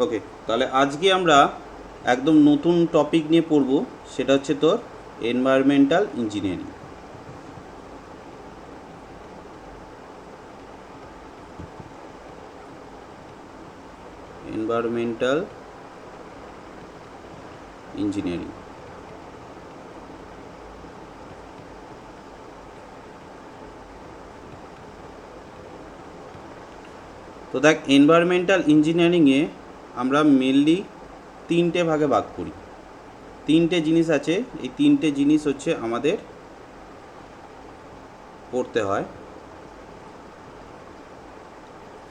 ওকে, তাহলে আজকে আমরা একদম নতুন টপিক নিয়ে পড়ব, সেটা হচ্ছে তোর এনভায়রনমেন্টাল ইঞ্জিনিয়ারিং। এনভায়রনমেন্টাল ইঞ্জিনিয়ারিং তো দেখ, এনভায়রনমেন্টাল ইঞ্জিনিয়ারিংয়ে আমরা মেনলি তিনটে ভাগে ভাগ করি। তিনটে জিনিস আছে, এই তিনটে জিনিস হচ্ছে আমাদের পড়তে হয়।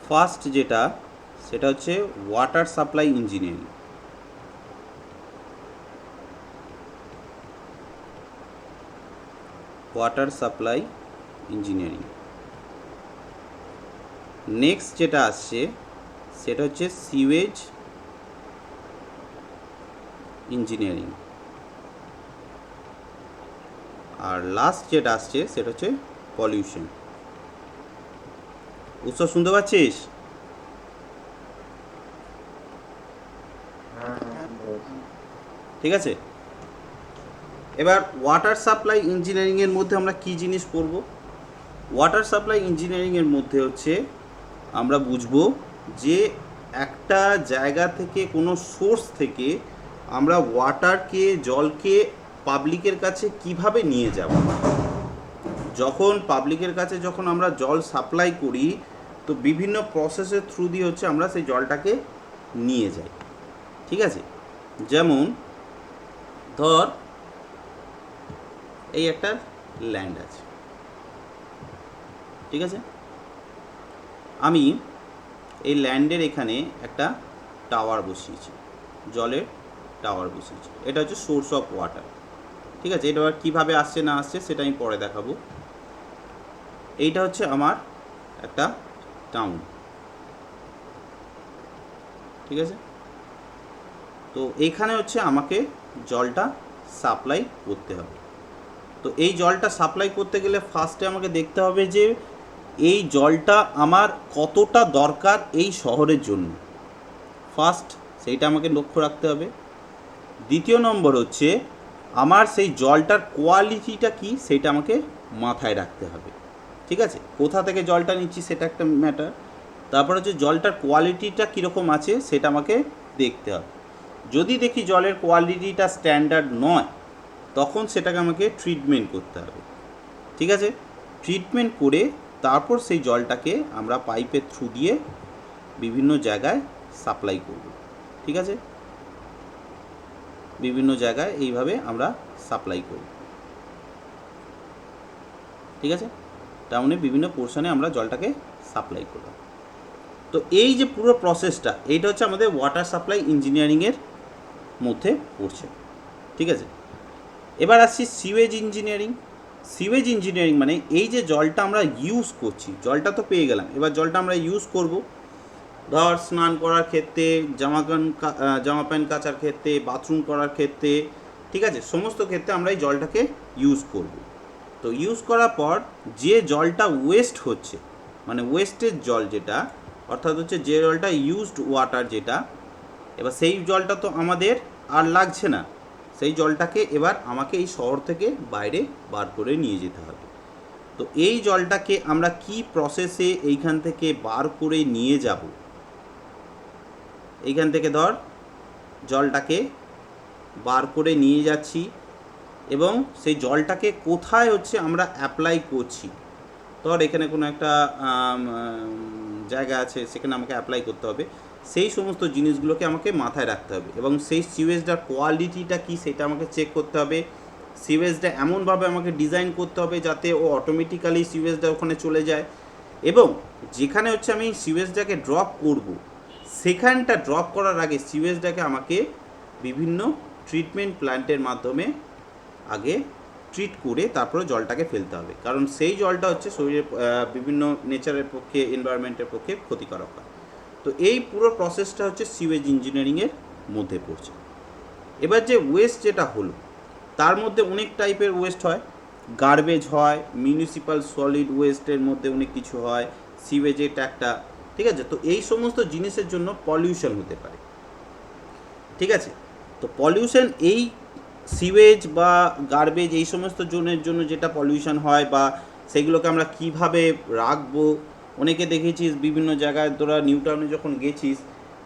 ফার্স্ট যেটা, সেটা হচ্ছে water supply engineering. Water supply engineering. Next যেটা আসছে সেটা হচ্ছে সিওয়েজ ইঞ্জিনিয়ারিং। আর লাস্ট যেটা আসছে সেটা হচ্ছে পলিউশন। উৎস শুনতে পাচ্ছিস? ঠিক আছে, এবার ওয়াটার সাপ্লাই ইঞ্জিনিয়ারিংয়ের মধ্যে আমরা কি জিনিস পড়ব? ওয়াটার সাপ্লাই ইঞ্জিনিয়ারিংয়ের মধ্যে হচ্ছে আমরা বুঝবো যে একটা জায়গা থেকে, কোনো সোর্স থেকে আমরা ওয়াটারকে, জলকে পাবলিকের কাছে কিভাবে নিয়ে যাব। যখন পাবলিকের কাছে যখন আমরা জল সাপ্লাই করি, তো বিভিন্ন প্রসেসের থ্রু দিয়ে হচ্ছে আমরা সেই জলটাকে নিয়ে যাই। ঠিক আছে, যেমন ধর এই একটা ল্যান্ড আছে, ঠিক আছে, আমি এই ল্যান্ডের এখানে একটা টাওয়ার বসিয়েছি, জলের টাওয়ার বসিয়েছি। এটা হচ্ছে সোর্স অফ ওয়াটার। ঠিক আছে, এটা আবার কীভাবে আসছে না আসছে সেটা আমি পরে দেখাবো। এইটা হচ্ছে আমার একটা টাউন, ঠিক আছে। তো এইখানে হচ্ছে আমাকে জলটা সাপ্লাই করতে হবে। তো এই জলটা সাপ্লাই করতে গেলে ফার্স্টে আমাকে দেখতে হবে যে এই জলটা আমার কতটা দরকার এই শহরের জন্য, ফার্স্ট সেইটা আমাকে লক্ষ্য রাখতে হবে। দ্বিতীয় নম্বর হচ্ছে আমার সেই জলটার কোয়ালিটিটা কি সেটা আমাকে মাথায় রাখতে হবে। ঠিক আছে, কোথা থেকে জলটা নিচ্ছি সেটা একটা ম্যাটার। তারপর হচ্ছে জলটার কোয়ালিটিটা কীরকম আছে সেটা আমাকে দেখতে হবে। যদি দেখি জলের কোয়ালিটিটা স্ট্যান্ডার্ড নয়, তখন সেটাকে আমাকে ট্রিটমেন্ট করতে হবে। ঠিক আছে, ট্রিটমেন্ট করে তারপর সেই জলটাকে আমরা পাইপের থ্রু দিয়ে বিভিন্ন জায়গায় সাপ্লাই করব। ঠিক আছে, বিভিন্ন জায়গায় এইভাবে আমরা সাপ্লাই করব। ঠিক আছে, টাউনে বিভিন্ন পোর্শনে আমরা জলটাকে সাপ্লাই করব। তো এই যে পুরো প্রসেসটা, এইটা হচ্ছে আমাদের ওয়াটার সাপ্লাই ইঞ্জিনিয়ারিংয়ের মধ্যে পড়ছে। ঠিক আছে, এবার আসছি সিওয়েজ ইঞ্জিনিয়ারিং। সিওয়েজ ইঞ্জিনিয়ারিং মানে এই যে জলটা আমরা ইউজ করছি, জলটা তো পেয়ে গেলাম, এবার জলটা আমরা ইউজ করব। ধর স্নান করার ক্ষেত্রে, জামা প্যান্ট কাচার ক্ষেত্রে, বাথরুম করার ক্ষেত্রে, ঠিক আছে, সমস্ত ক্ষেত্রে আমরা এই জলটাকে ইউজ করব। তো ইউজ করার পর যে জলটা ওয়েস্ট হচ্ছে, মানে ওয়েস্টের জল যেটা, অর্থাৎ হচ্ছে যে জলটা ইউজড ওয়াটার যেটা, এবার সেই জলটা তো আমাদের আর লাগছে না, সেই জলটাকে এবার আমাকে এই শহর থেকে বাইরে বার করে নিয়ে যেতে হবে। তো এই জলটাকে আমরা কি প্রসেসে এইখান থেকে বার করে নিয়ে যাব, এইখান থেকে ধর জলটাকে বার করে নিয়ে যাচ্ছি এবং সেই জলটাকে কোথায় হচ্ছে আমরা অ্যাপ্লাই করছি। ধর এখানে কোনো একটা জায়গা আছে, সেখানে আমাকে অ্যাপ্লাই করতে হবে। সেই সমস্ত জিনিসগুলোকে আমাকে মাথায় রাখতে হবে এবং সেই সিওয়েজটার কোয়ালিটিটা কী সেটা আমাকে চেক করতে হবে। সিওয়েজটা এমনভাবে আমাকে ডিজাইন করতে হবে যাতে ও অটোমেটিক্যালি সিওয়েজটা ওখানে চলে যায়, এবং যেখানে হচ্ছে আমি সিওয়েজটাকে ড্রপ করব, সেখানটা ড্রপ করার আগে সিওয়েজটাকে আমাকে বিভিন্ন ট্রিটমেন্ট প্ল্যান্টের মাধ্যমে আগে ট্রিট করে তারপরে জলটাকে ফেলতে হবে, কারণ সেই জলটা হচ্ছে শরীরের বিভিন্ন নেচারের পক্ষে, এনভায়রনমেন্টের পক্ষে ক্ষতিকারক হয়। তো এই পুরো প্রসেসটা হচ্ছে সিওয়েজ ইঞ্জিনিয়ারিংয়ের মধ্যে পড়ছে। এবার যে ওয়েস্ট যেটা হলো, তার মধ্যে অনেক টাইপের ওয়েস্ট হয়। গার্বেজ হয়, মিউনিসিপ্যাল সলিড ওয়েস্টের মধ্যে অনেক কিছু হয়, সিওয়েজের একটা, ঠিক আছে। তো এই সমস্ত জিনিসের জন্য পলিউশন হতে পারে। ঠিক আছে। তো পলিউশন এই সিওয়েজ বা গার্বেজ এই সমস্ত জোনের জন্য যেটা পলিউশন হয় বা সেগুলোকে আমরা কিভাবে রাখবো, অনেকে দেখেছিস বিভিন্ন জায়গায়, তোরা নিউ টাউনে যখন গেছিস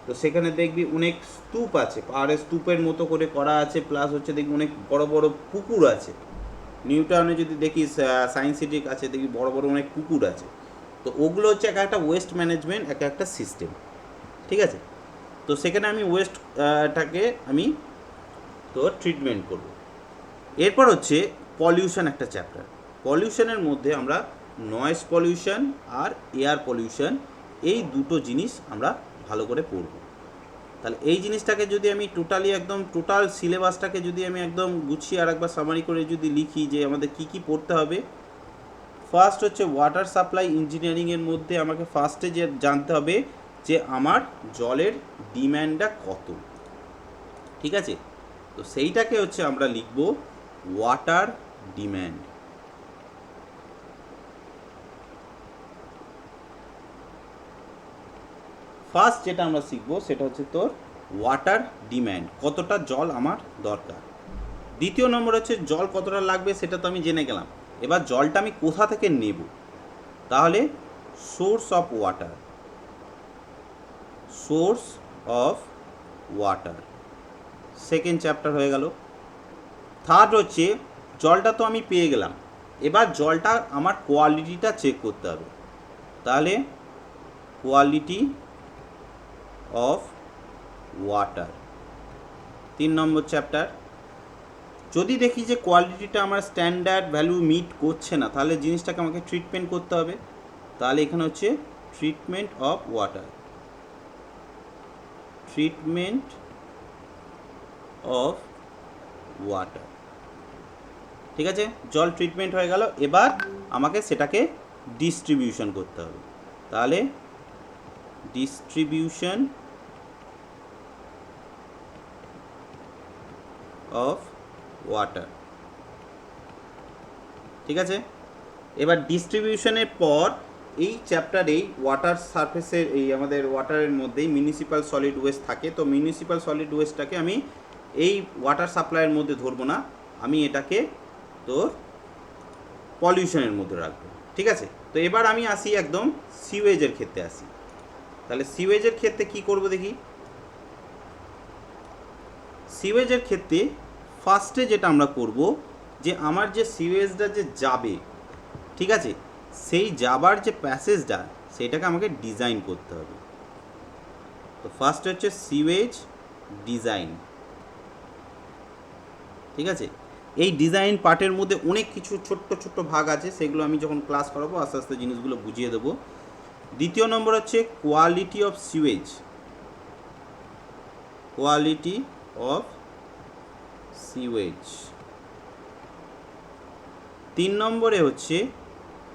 তো সেখানে দেখবি অনেক স্তূপ আছে, পাহাড়ের স্তূপের মতো করে করা আছে, প্লাস হচ্ছে দেখবি অনেক বড় বড় পুকুর আছে। নিউ টাউনে যদি দেখিস সায়েন্স সিটির কাছে দেখবি বড় বড় অনেক পুকুর আছে। তো ওগুলো হচ্ছে এক একটা ওয়েস্ট ম্যানেজমেন্ট, এক একটা সিস্টেম, ঠিক আছে। তো সেখানে আমি ওয়েস্টটাকে আমি তো ট্রিটমেন্ট করব। এরপর হচ্ছে পলিউশন একটা চ্যাপ্টার। পলিউশনের মধ্যে আমরা নয়েজ পলিউশন আর এয়ার পলিউশন এই দুটো জিনিস আমরা ভালো করে পড়ব। তাহলে এই জিনিসটাকে যদি আমি টোটালি একদম টোটাল সিলেবাসটাকে যদি আমি একদম গুছিয়ে আর একবার সামারি করে যদি লিখি যে আমাদের কি কি পড়তে হবে, ফার্স্ট হচ্ছে ওয়াটার সাপ্লাই ইঞ্জিনিয়ারিংয়ের মধ্যে আমাকে ফার্স্টে যে জানতে হবে যে আমার জলের ডিম্যান্ডটা কত, ঠিক আছে। তো সেইটাকে হচ্ছে আমরা লিখব ওয়াটার ডিম্যান্ড। ফার্স্ট যেটা আমরা শিখবো সেটা হচ্ছে তোর ওয়াটার ডিম্যান্ড, কতটা জল আমার দরকার। দ্বিতীয় নম্বর হচ্ছে জল কতটা লাগবে সেটা তো আমি জেনে গেলাম, এবার জলটা আমি কোথা থেকে নেব, তাহলে source of water, source of water second chapter হয়ে গেল। থার্ড হচ্ছে জলটা তো আমি পেয়ে গেলাম, এবার জলটা আমার কোয়ালিটিটা চেক করতে হবে, তাহলে quality of water 3 number chapter. যদি দেখি যে কোয়ালিটিটা আমার স্ট্যান্ডার্ড ভ্যালু মিট করছে না, তাহলে জিনিসটাকে আমাকে ট্রিটমেন্ট করতে হবে, তাহলে এখানে হচ্ছে treatment of water, treatment of water, ঠিক আছে। জল ট্রিটমেন্ট হয়ে গেল, এবার আমাকে সেটাকে ডিস্ট্রিবিউশন করতে হবে, তাহলে ডিস্ট্রিবিউশন অফ ওয়াটার, ঠিক আছে। এবার ডিস্ট্রিবিউশনের পর এই চ্যাপ্টারেই ওয়াটার সারফেসের এই আমাদের ওয়াটারের মধ্যেই মিউনিসিপ্যাল সলিড ওয়েস্ট থাকে, তো মিউনিসিপ্যাল সলিড ওয়েস্টটাকে আমি এই ওয়াটার সাপ্লাইয়ের মধ্যে ধরবো না, আমি এটাকে তোর পলিউশনের মধ্যে রাখবো, ঠিক আছে। তো এবার আমি আসি একদম সিওয়েজের ক্ষেত্রে আসি, তাহলে সিওয়েজের ক্ষেত্রে কি করব দেখি। সিওয়েজের ক্ষেত্রে ফার্স্টে যেটা আমরা করব যে আমার যে সিওয়েজটা যে যাবে, ঠিক আছে, সেই যাবার যে প্যাসেজটা সেটাকে আমাকে ডিজাইন করতে হবে। তো ফার্স্ট হচ্ছে সিওয়েজ ডিজাইন, ঠিক আছে। এই ডিজাইন পার্টের মধ্যে অনেক কিছু ছোট্ট ছোট্ট ভাগ আছে, সেগুলো আমি যখন ক্লাস করাবো আস্তে আস্তে জিনিসগুলো বুঝিয়ে দেবো। দ্বিতীয় নম্বর হচ্ছে quality of sewage, quality of sewage. 3 নম্বরে হচ্ছে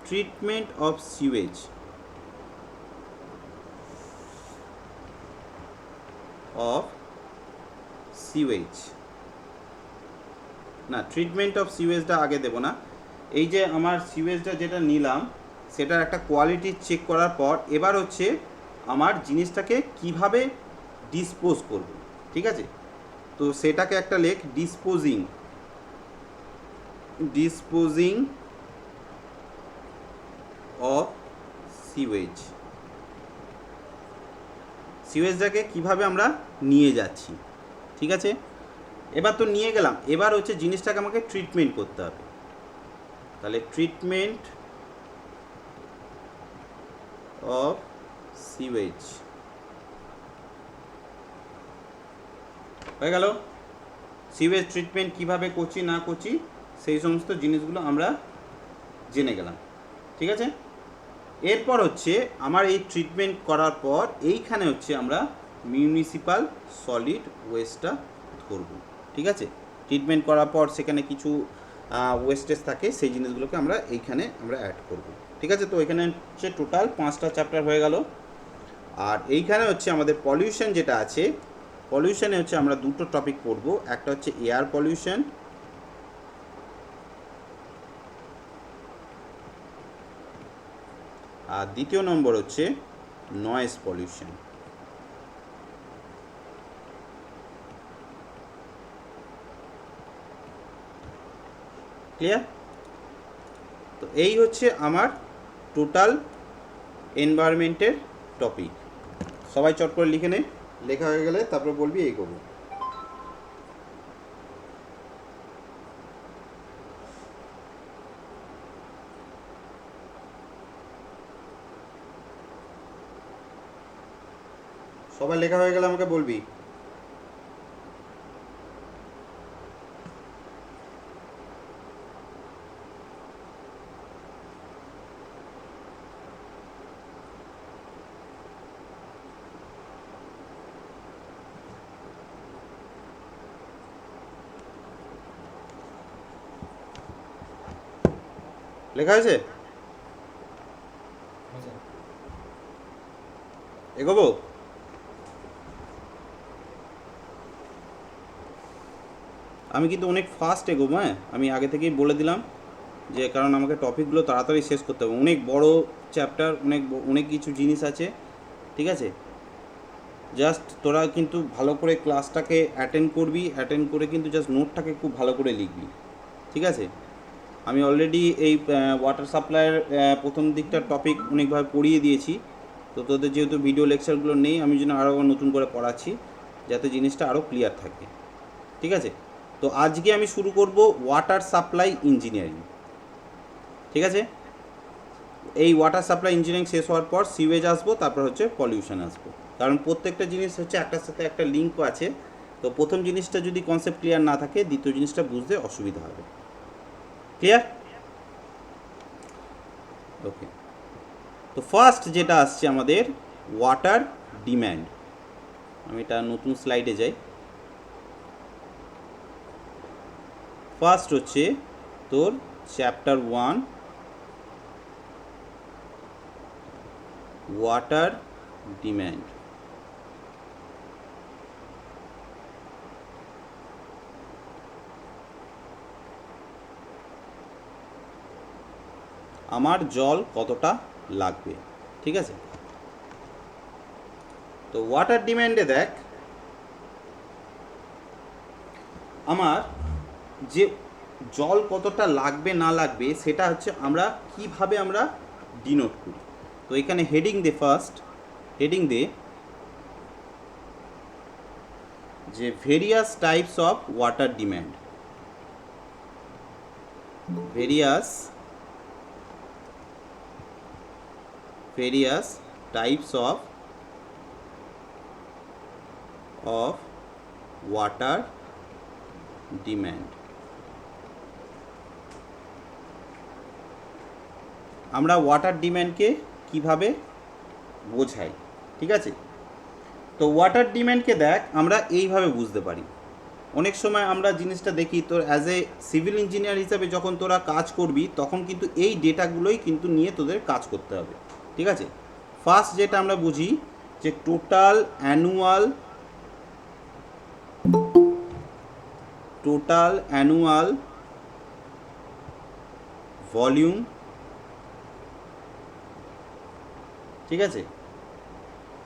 treatment of sewage, of sewage না, ট্রিটমেন্ট অফ সিওয়েজটা আগে দেবো না। এই যে আমার সিওয়েজটা যেটা নিলাম সেটার একটা কোয়ালিটি চেক করার পর এবার হচ্ছে আমার জিনিসটাকে কিভাবে ডিসপোজ করব, ঠিক আছে। তো সেটাকে একটা লেখ ডিসপোজিং, ডিসপোজিং অফ সিওয়েজ, সিওয়েজটাকে কিভাবে আমরা নিয়ে যাচ্ছি, ঠিক আছে। এবার তো নিয়ে গেলাম, এবার হচ্ছে জিনিসটাকে আমাকে ট্রিটমেন্ট করতে হবে, তাহলে ট্রিটমেন্ট অফ সিওয়েজ হয়ে গেল। সিওয়েজ ট্রিটমেন্ট কিভাবে করছি না করছি সেই সমস্ত জিনিসগুলো আমরা জেনে গেলাম, ঠিক আছে। এরপর হচ্ছে আমার এই ট্রিটমেন্ট করার পর এইখানে হচ্ছে আমরা মিউনিসিপ্যাল সলিড ওয়েস্টটা ধরব, ঠিক আছে। ট্রিটমেন্ট করার পর সেখানে কিছু ওয়েস্টেজ থাকে, সেই জিনিসগুলোকে আমরা এইখানে আমরা অ্যাড করব, ঠিক আছে। তো এখানে হচ্ছে টোটাল 5টা চ্যাপ্টার হয়ে গেল। আর এইখানে হচ্ছে আমাদের পলিউশন যেটা আছে, পলিউশনে হচ্ছে আমরা দুটো টপিক পড়ব, একটা হচ্ছে এয়ার পলিউশন, আর দ্বিতীয় নম্বর হচ্ছে নয়েজ পলিউশন। ক্লিয়ার? তো এই হচ্ছে আমার টোটাল এনভায়রনমেন্টের টপিক। সবাই চট করে লিখে নে, লেখা হয়ে গেলে তারপরে বলবি এই করবো। সবাই লেখা হয়ে গেলে আমাকে বলবি। লেখা হয়েছে? এগোবো? আমি কিন্তু অনেক ফাস্ট এগোবো, হ্যাঁ, আমি আগে থেকেই বলে দিলাম, যে কারণ আমাকে টপিকগুলো তাড়াতাড়ি শেষ করতে হবে। অনেক বড় চ্যাপ্টার, অনেক কিছু জিনিস আছে, ঠিক আছে? জাস্ট তোরা কিন্তু ভালো করে ক্লাসটাকে অ্যাটেন্ড করবি, অ্যাটেন্ড করে কিন্তু জাস্ট নোটটাকে খুব ভালো করে লিখবি, ঠিক আছে? আমি অলরেডি এই ওয়াটার সাপ্লাইয়ের প্রথম দিকটার টপিক অনেকভাবে পড়িয়ে দিয়েছি। তো তোদের যেহেতু ভিডিও লেকচারগুলো নেই, আমি যেন আরও নতুন করে পড়াচ্ছি, যাতে জিনিসটা আরও ক্লিয়ার থাকে, ঠিক আছে? তো আজকে আমি শুরু করব ওয়াটার সাপ্লাই ইঞ্জিনিয়ারিং, ঠিক আছে? এই ওয়াটার সাপ্লাই ইঞ্জিনিয়ারিং শেষ হওয়ার পর সিওয়েজ আসবো, তারপর হচ্ছে পলিউশন আসবো, কারণ প্রত্যেকটা জিনিস হচ্ছে একটার সাথে একটা লিঙ্কও আছে। তো প্রথম জিনিসটা যদি কনসেপ্ট ক্লিয়ার না থাকে, দ্বিতীয় জিনিসটা বুঝতে অসুবিধা হবে। ক্লিয়ার? ওকে। তো ফার্স্ট যেটা আসছে আমাদের ওয়াটার ডিম্যান্ড। আমি এটা নতুন স্লাইডে যাই। ফার্স্ট হচ্ছে তোর চ্যাপ্টার 1 ওয়াটার ডিম্যান্ড। আমার জল কতটা লাগবে, ঠিক আছে? তো ওয়াটার ডিম্যান্ডে দেখ, আমার যে জল কতটা লাগবে না লাগবে সেটা হচ্ছে আমরা কিভাবে আমরা ডিনোট করি। তো এখানে হেডিং দে, ফার্স্ট হেডিং দে যে various types of water demand, various types of water demand. আমরা ওয়াটার ডিম্যান্ডকে কিভাবে বোঝাই, ঠিক আছে? তো ওয়াটার ডিম্যান্ডকে দেখ আমরা এইভাবে বুঝতে পারি। অনেক সময় আমরা জিনিসটা দেখি, তোর অ্যাজ এ সিভিল ইঞ্জিনিয়ার হিসাবে যখন তোরা কাজ করবি, তখন কিন্তু এই ডেটাগুলোই কিন্তু নিয়ে তোদের কাজ করতে হবে, ঠিক আছে? ফার্স্ট যেটা আমরা বুঝি যে টোটাল অ্যানুয়াল ভলিউম, ঠিক আছে,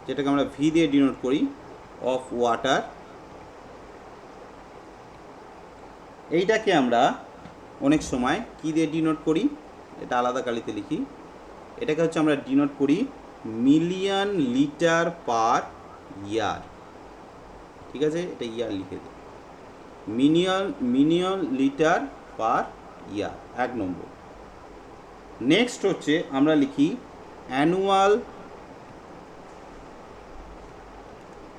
যেটাকে আমরা ভি দিয়ে ডিনোট করি, অফ ওয়াটার। এইটাকে আমরা অনেক সময় কী দিয়ে ডিনোট করি, এটা আলাদা কালিতে লিখি, এটাকে হচ্ছে আমরা ডিনোট করি মিলিয়ন লিটার পার ইয়ার, ঠিক আছে? এটা ইয়ার লিখে দিই, মিলিয়ন লিটার পার ইয়ার, 1 নম্বর। নেক্সট হচ্ছে আমরা লিখি annual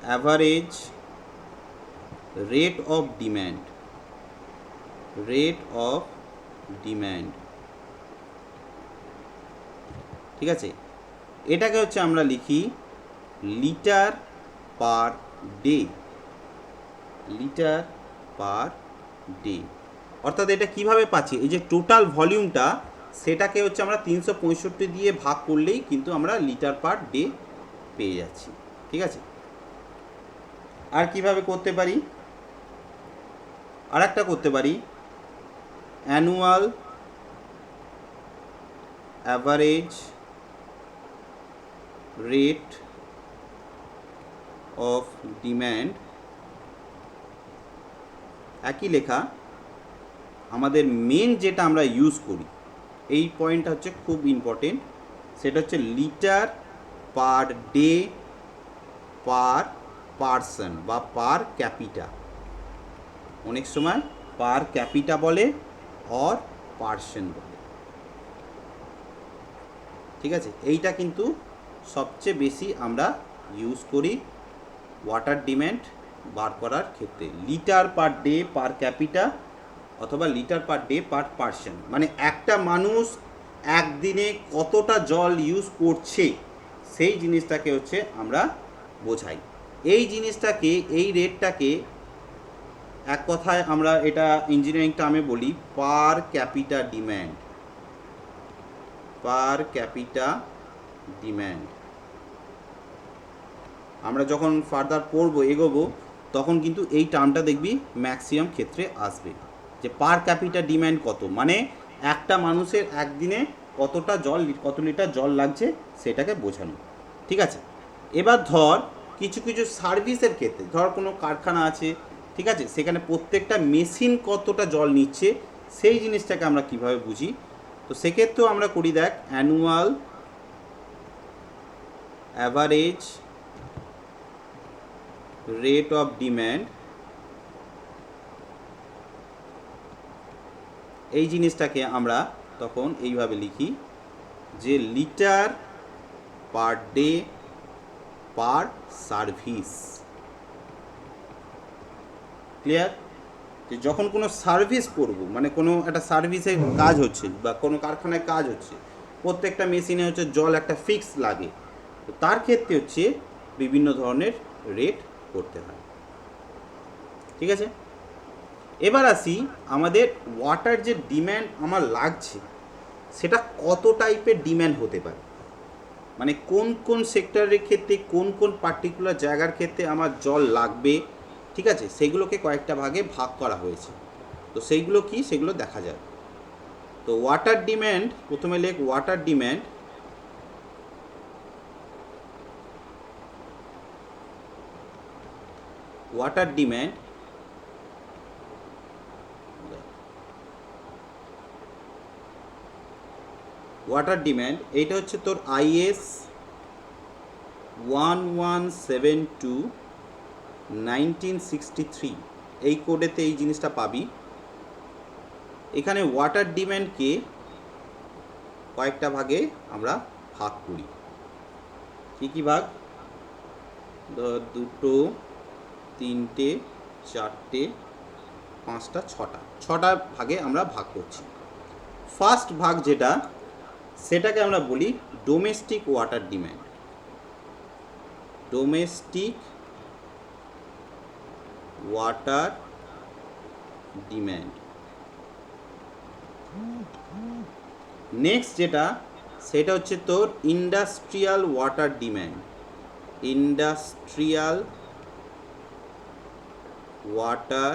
average rate of demand, ঠিক আছে? এটাকে হচ্ছে আমরা লিখি লিটার পার ডে, অর্থাৎ এটা কিভাবে পাচ্ছি, এই যে টোটাল ভলিউমটা, সেটাকে হচ্ছে আমরা 365 দিয়ে ভাগ করলেই কিন্তু আমরা লিটার পার ডে পেয়ে যাচ্ছি, ঠিক আছে? আর কিভাবে করতে পারি, আর একটা করতে পারি annual average rate of demand, একই লেখা, আমাদের মেন যেটা আমরা ইউজ করি, এই পয়েন্টটা হচ্ছে খুব ইম্পর্টেন্ট, সেটা হচ্ছে litre per day per person বা পার ক্যাপিটা। অনেক সময় পার ক্যাপিটা বলে অর পারসন বলে, ঠিক আছে। এইটা কিন্তু সবচেয়ে বেশি আমরা ইউজ করি ওয়াটার ডিম্যান্ড বার করার ক্ষেত্রে, litre per day per capita অথবা litre per day per person, মানে একটা মানুষ একদিনে কতটা জল ইউজ করছে সেই জিনিসটাকে হচ্ছে আমরা বোঝাই। এই জিনিসটাকে, এই রেটটাকে এক কথায় আমরা এটা ইঞ্জিনিয়ারিং টার্মে বলি পার ক্যাপিটা ডিম্যান্ড, পার ক্যাপিটা ডিম্যান্ড। আমরা যখন ফার্দার পড়বো, এগোবো, তখন কিন্তু এই টার্মটা দেখবি ম্যাক্সিমাম ক্ষেত্রে আসবে, যে পার ক্যাপিটা ডিম্যান্ড কত, মানে একটা মানুষের একদিনে কতটা জল, কত লিটার জল লাগছে সেটাকে বোঝানো, ঠিক আছে। এবার ধর কিছু কিছু সার্ভিসের ক্ষেত্রে, ধর কোনো কারখানা আছে, ঠিক আছে, সেখানে প্রত্যেকটা মেশিন কতটা জল নিচ্ছে সেই জিনিসটাকে আমরা কিভাবে বুঝি। তো সেক্ষেত্রেও আমরা করি, দেখ, annual average rate of demand, এই জিনিসটাকে আমরা তখন এইভাবে লিখি যে লিটার পার ডে পার সার্ভিস। ক্লিয়ার? যে যখন কোনো সার্ভিস করব, মানে কোনো একটা সার্ভিসের কাজ হচ্ছে বা কোনো কারখানায় কাজ হচ্ছে, প্রত্যেকটা মেশিনে হচ্ছে জল একটা ফিক্স লাগে, তো তার ক্ষেত্রে হচ্ছে বিভিন্ন ধরনের রেট করতে হয়, ঠিক আছে। এবার আসি আমাদের ওয়াটার যে ডিম্যান্ড আমার লাগছে সেটা কত টাইপের ডিম্যান্ড হতে পারে, মানে কোন কোন সেক্টরের ক্ষেত্রে কোন কোন পার্টিকুলার জায়গার ক্ষেত্রে আমার জল লাগবে, ঠিক আছে, সেগুলোকে কয়েকটা ভাগে ভাগ করা হয়েছে। তো সেইগুলো কি, সেগুলো দেখা যায়। তো ওয়াটার ডিম্যান্ড, প্রথমে লেখ water demand, water demand water demand এইটা হচ্ছে তোর IS 1172/1963, এই কোডেতে এই জিনিসটা পাবি। এখানে ওয়াটার ডিম্যান্ডকে কয়েকটা ভাগে আমরা ভাগ করি। কী কী ভাগ? দুটো, তিনটে, চারটে, পাঁচটা, ছটা ভাগে আমরা ভাগ করছি। ফার্স্ট ভাগ যেটা, সেটাকে আমরা বলি domestic water demand. Domestic water demand. Next যেটা, সেটা হচ্ছে তোর industrial water demand. Industrial water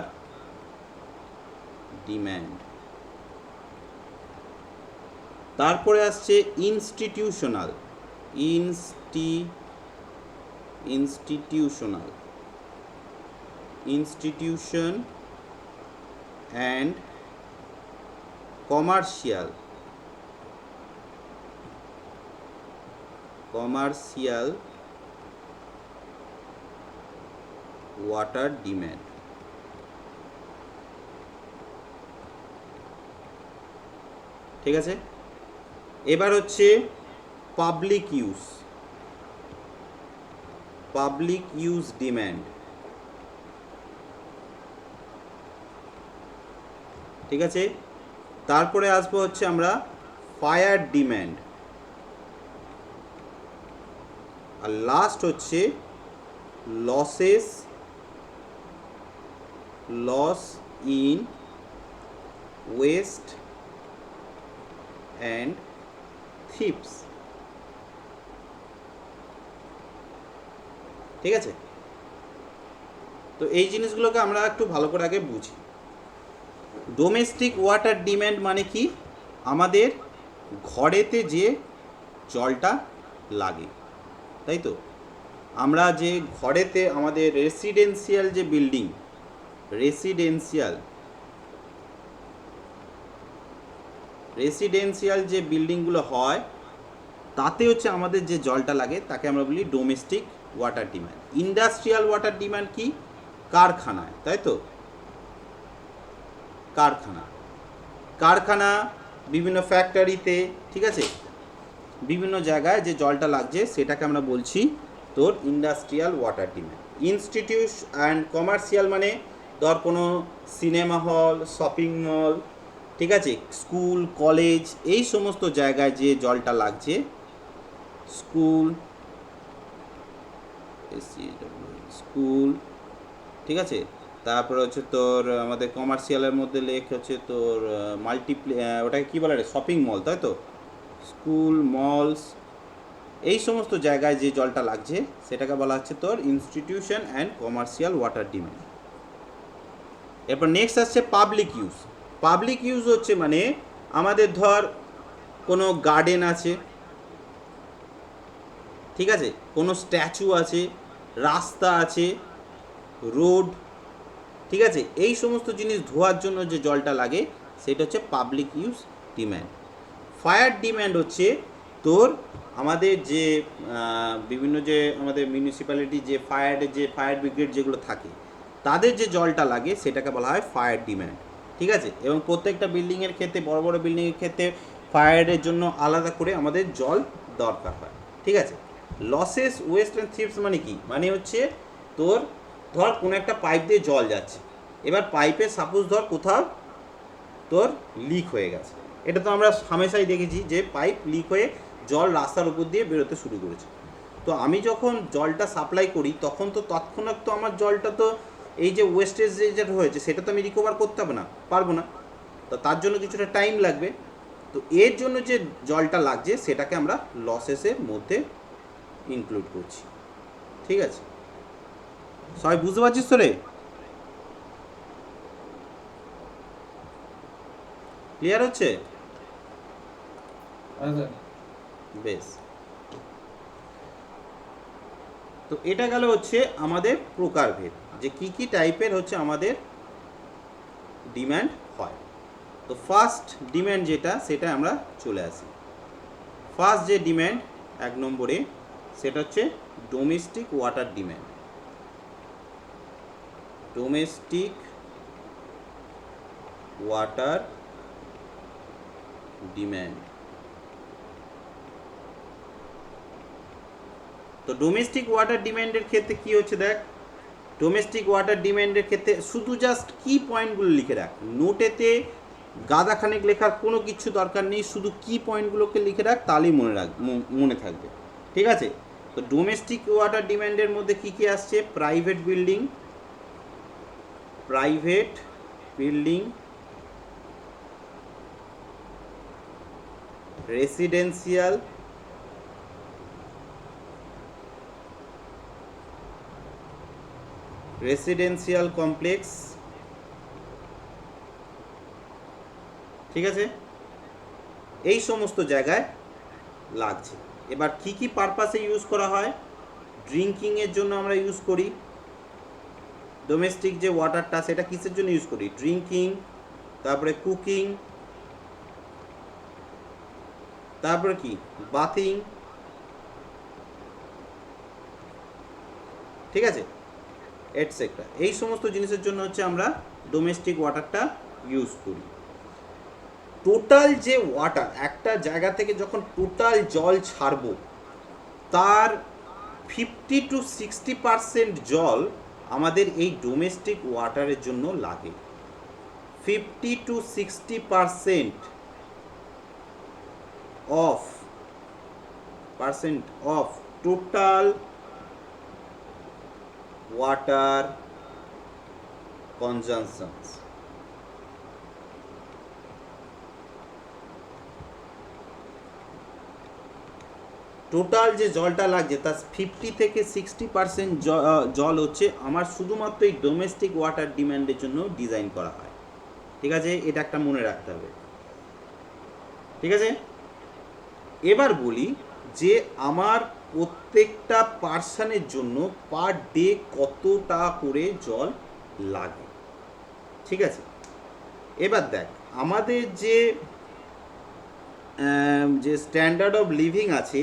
demand. তারপরে আসছে institutional, institution and commercial water demand. ঠিক আছে। এবার হচ্ছে পাবলিক ইউজ ডিম্যান্ড। ঠিক আছে। তারপরে আসবো হচ্ছে আমরা ফায়ার ডিম্যান্ড, আর লাস্ট হচ্ছে loss in waste and thefts. ঠিক আছে। তো এই জিনিসগুলোকে আমরা একটু ভালো করে আগে বুঝি। ডোমেস্টিক ওয়াটার ডিম্যান্ড মানে কি? আমাদের ঘরেতে যে জলটা লাগে, তাই তো? আমরা যে ঘরেতে আমাদের রেসিডেন্সিয়াল যে বিল্ডিং, রেসিডেন্সিয়াল যে বিল্ডিংগুলো হয় তাতে হচ্ছে আমাদের যে জলটা লাগে তাকে আমরা বলি domestic water demand. Industrial water demand কি? কারখানায়, তাই তো, কারখানা বিভিন্ন ফ্যাক্টরিতে, ঠিক আছে, বিভিন্ন জায়গায় যে জলটা লাগছে সেটাকে আমরা বলছি তোর industrial water demand. Institute and commercial মানে ধর কোনো সিনেমা হল, শপিং মল, ঠিক আছে, স্কুল, কলেজ, এই সমস্ত জায়গায় যে জলটা লাগছে, স্কুল, স্কুল, ঠিক আছে, তারপরে হচ্ছে তোর আমাদের কমার্শিয়ালের মধ্যে লেখ হচ্ছে তোর ওটাকে কী বলে রে, শপিং মল, তাই তো, স্কুল, মলস, এই সমস্ত জায়গায় যে জলটা লাগছে সেটাকে বলা হচ্ছে তোর institution and commercial water demand. এরপর নেক্সট আসছে পাবলিক ইউজ। পাবলিক ইউজ হচ্ছে মানে আমাদের ধর কোনো গার্ডেন আছে, ঠিক আছে, কোনো স্ট্যাচু আছে, রাস্তা আছে, রোড, ঠিক আছে, এই সমস্ত জিনিস ধোয়ার জন্য যে জলটা লাগে সেটা হচ্ছে public use demand. Fire demand হচ্ছে তোর আমাদের যে বিভিন্ন যে আমাদের মিউনিসিপ্যালিটি যে ফায়ার ব্রিগেড যেগুলো থাকে তাদের যে জলটা লাগে সেটাকে বলা হয় ফায়ার ডিম্যান্ড, ঠিক আছে। এবং প্রত্যেকটা বিল্ডিংয়ের ক্ষেত্রে, বড় বড় বিল্ডিংয়ের ক্ষেত্রে ফায়ারের জন্য আলাদা করে আমাদের জল দরকার হয়, ঠিক আছে। লসেস, ওয়েস্ট অ্যান্ড থিপস মানে কি? মানে হচ্ছে তোর ধর কোনো একটা পাইপ দিয়ে জল যাচ্ছে, এবার পাইপে সাপোজ ধর কোথাও তোর লিক হয়ে গেছে, এটা তো আমরা হামেশাই দেখেছি যে পাইপ লিক হয়ে জল রাস্তার উপর দিয়ে বেরোতে শুরু করেছে। তো আমি যখন জলটা সাপ্লাই করি তখন তো তৎক্ষণাৎ তো আমার জলটা তো এই যে ওয়েস্টেজ যেটা হয়েছে সেটা তো আমি রিকভার করতে পারবো না, তো তার জন্য কিছুটা টাইম লাগবে। তো এর জন্য যে জলটা লাগছে সেটাকে আমরা লসেসের মধ্যে ইনক্লুড করছি, ঠিক আছে। সবাই বুঝতে পারছিস তো রে? ক্লিয়ার হচ্ছে? বেশ। তো এটা গেল হচ্ছে আমাদের প্রকারভেদ, যে কি কি টাইপের হচ্ছে আমাদের ডিম্যান্ড হয়। তো ফার্স্ট ডিম্যান্ড যেটা, সেটা আমরা চলে আসি। ফার্স্ট যে ডিম্যান্ড 1 নম্বরে, সেটা হচ্ছে domestic water demand. Domestic water demand. তো ডোমেস্টিক ওয়াটার ডিম্যান্ডের ক্ষেত্রে কি হচ্ছে দেখ, ডোমেস্টিক ওয়াটার ডিম্যান্ডের ক্ষেত্রে শুধু জাস্ট কি পয়েন্টগুলো লিখে রাখ, নোটেতে গাদাখানেক লেখার কোনো কিছু দরকার নেই, শুধু কি পয়েন্টগুলোকে লিখে রাখ, তাহলেই মনে থাকবে, ঠিক আছে। তো ডোমেস্টিক ওয়াটার ডিম্যান্ডের মধ্যে কি কি আসছে? প্রাইভেট বিল্ডিং, রেসিডেন্সিয়াল, কমপ্লেক্স, ঠিক আছে, এই সমস্ত জায়গায় লাগছে। এবার কি কি পারপাসে ইউজ করা হয়? ড্রিঙ্কিংয়ের জন্য আমরা ইউজ করি ডোমেস্টিক যে ওয়াটারটা, সেটা কিসের জন্য ইউজ করি? ড্রিঙ্কিং, তারপরে কুকিং, তারপরে কি বাথিং, ঠিক আছে, এটসেট্রা। এই সমস্ত জিনিসের জন্য হচ্ছে আমরা ডোমেস্টিক ওয়াটারটা ইউজ করি। টোটাল যে ওয়াটার, একটা জায়গা থেকে যখন টোটাল জল ছাড়বো তার 50 to 60% জল আমাদের এই ডোমেস্টিক ওয়াটারের জন্য লাগে। 50 to 60% of total water consumptions। Total যে জলটা লাগছে তার 50 থেকে 60% জল হচ্ছে আমার শুধুমাত্র এই ডোমেস্টিক ওয়াটার ডিম্যান্ডের জন্য ডিজাইন করা হয়, ঠিক আছে, এটা একটা মনে রাখতে হবে, ঠিক আছে। এবার বলি যে আমার প্রত্যেকটা পার্সনের জন্য পার ডে কতটা করে জল লাগে, ঠিক আছে। এবার দেখ আমাদের যে যে স্ট্যান্ডার্ড অফ লিভিং আছে,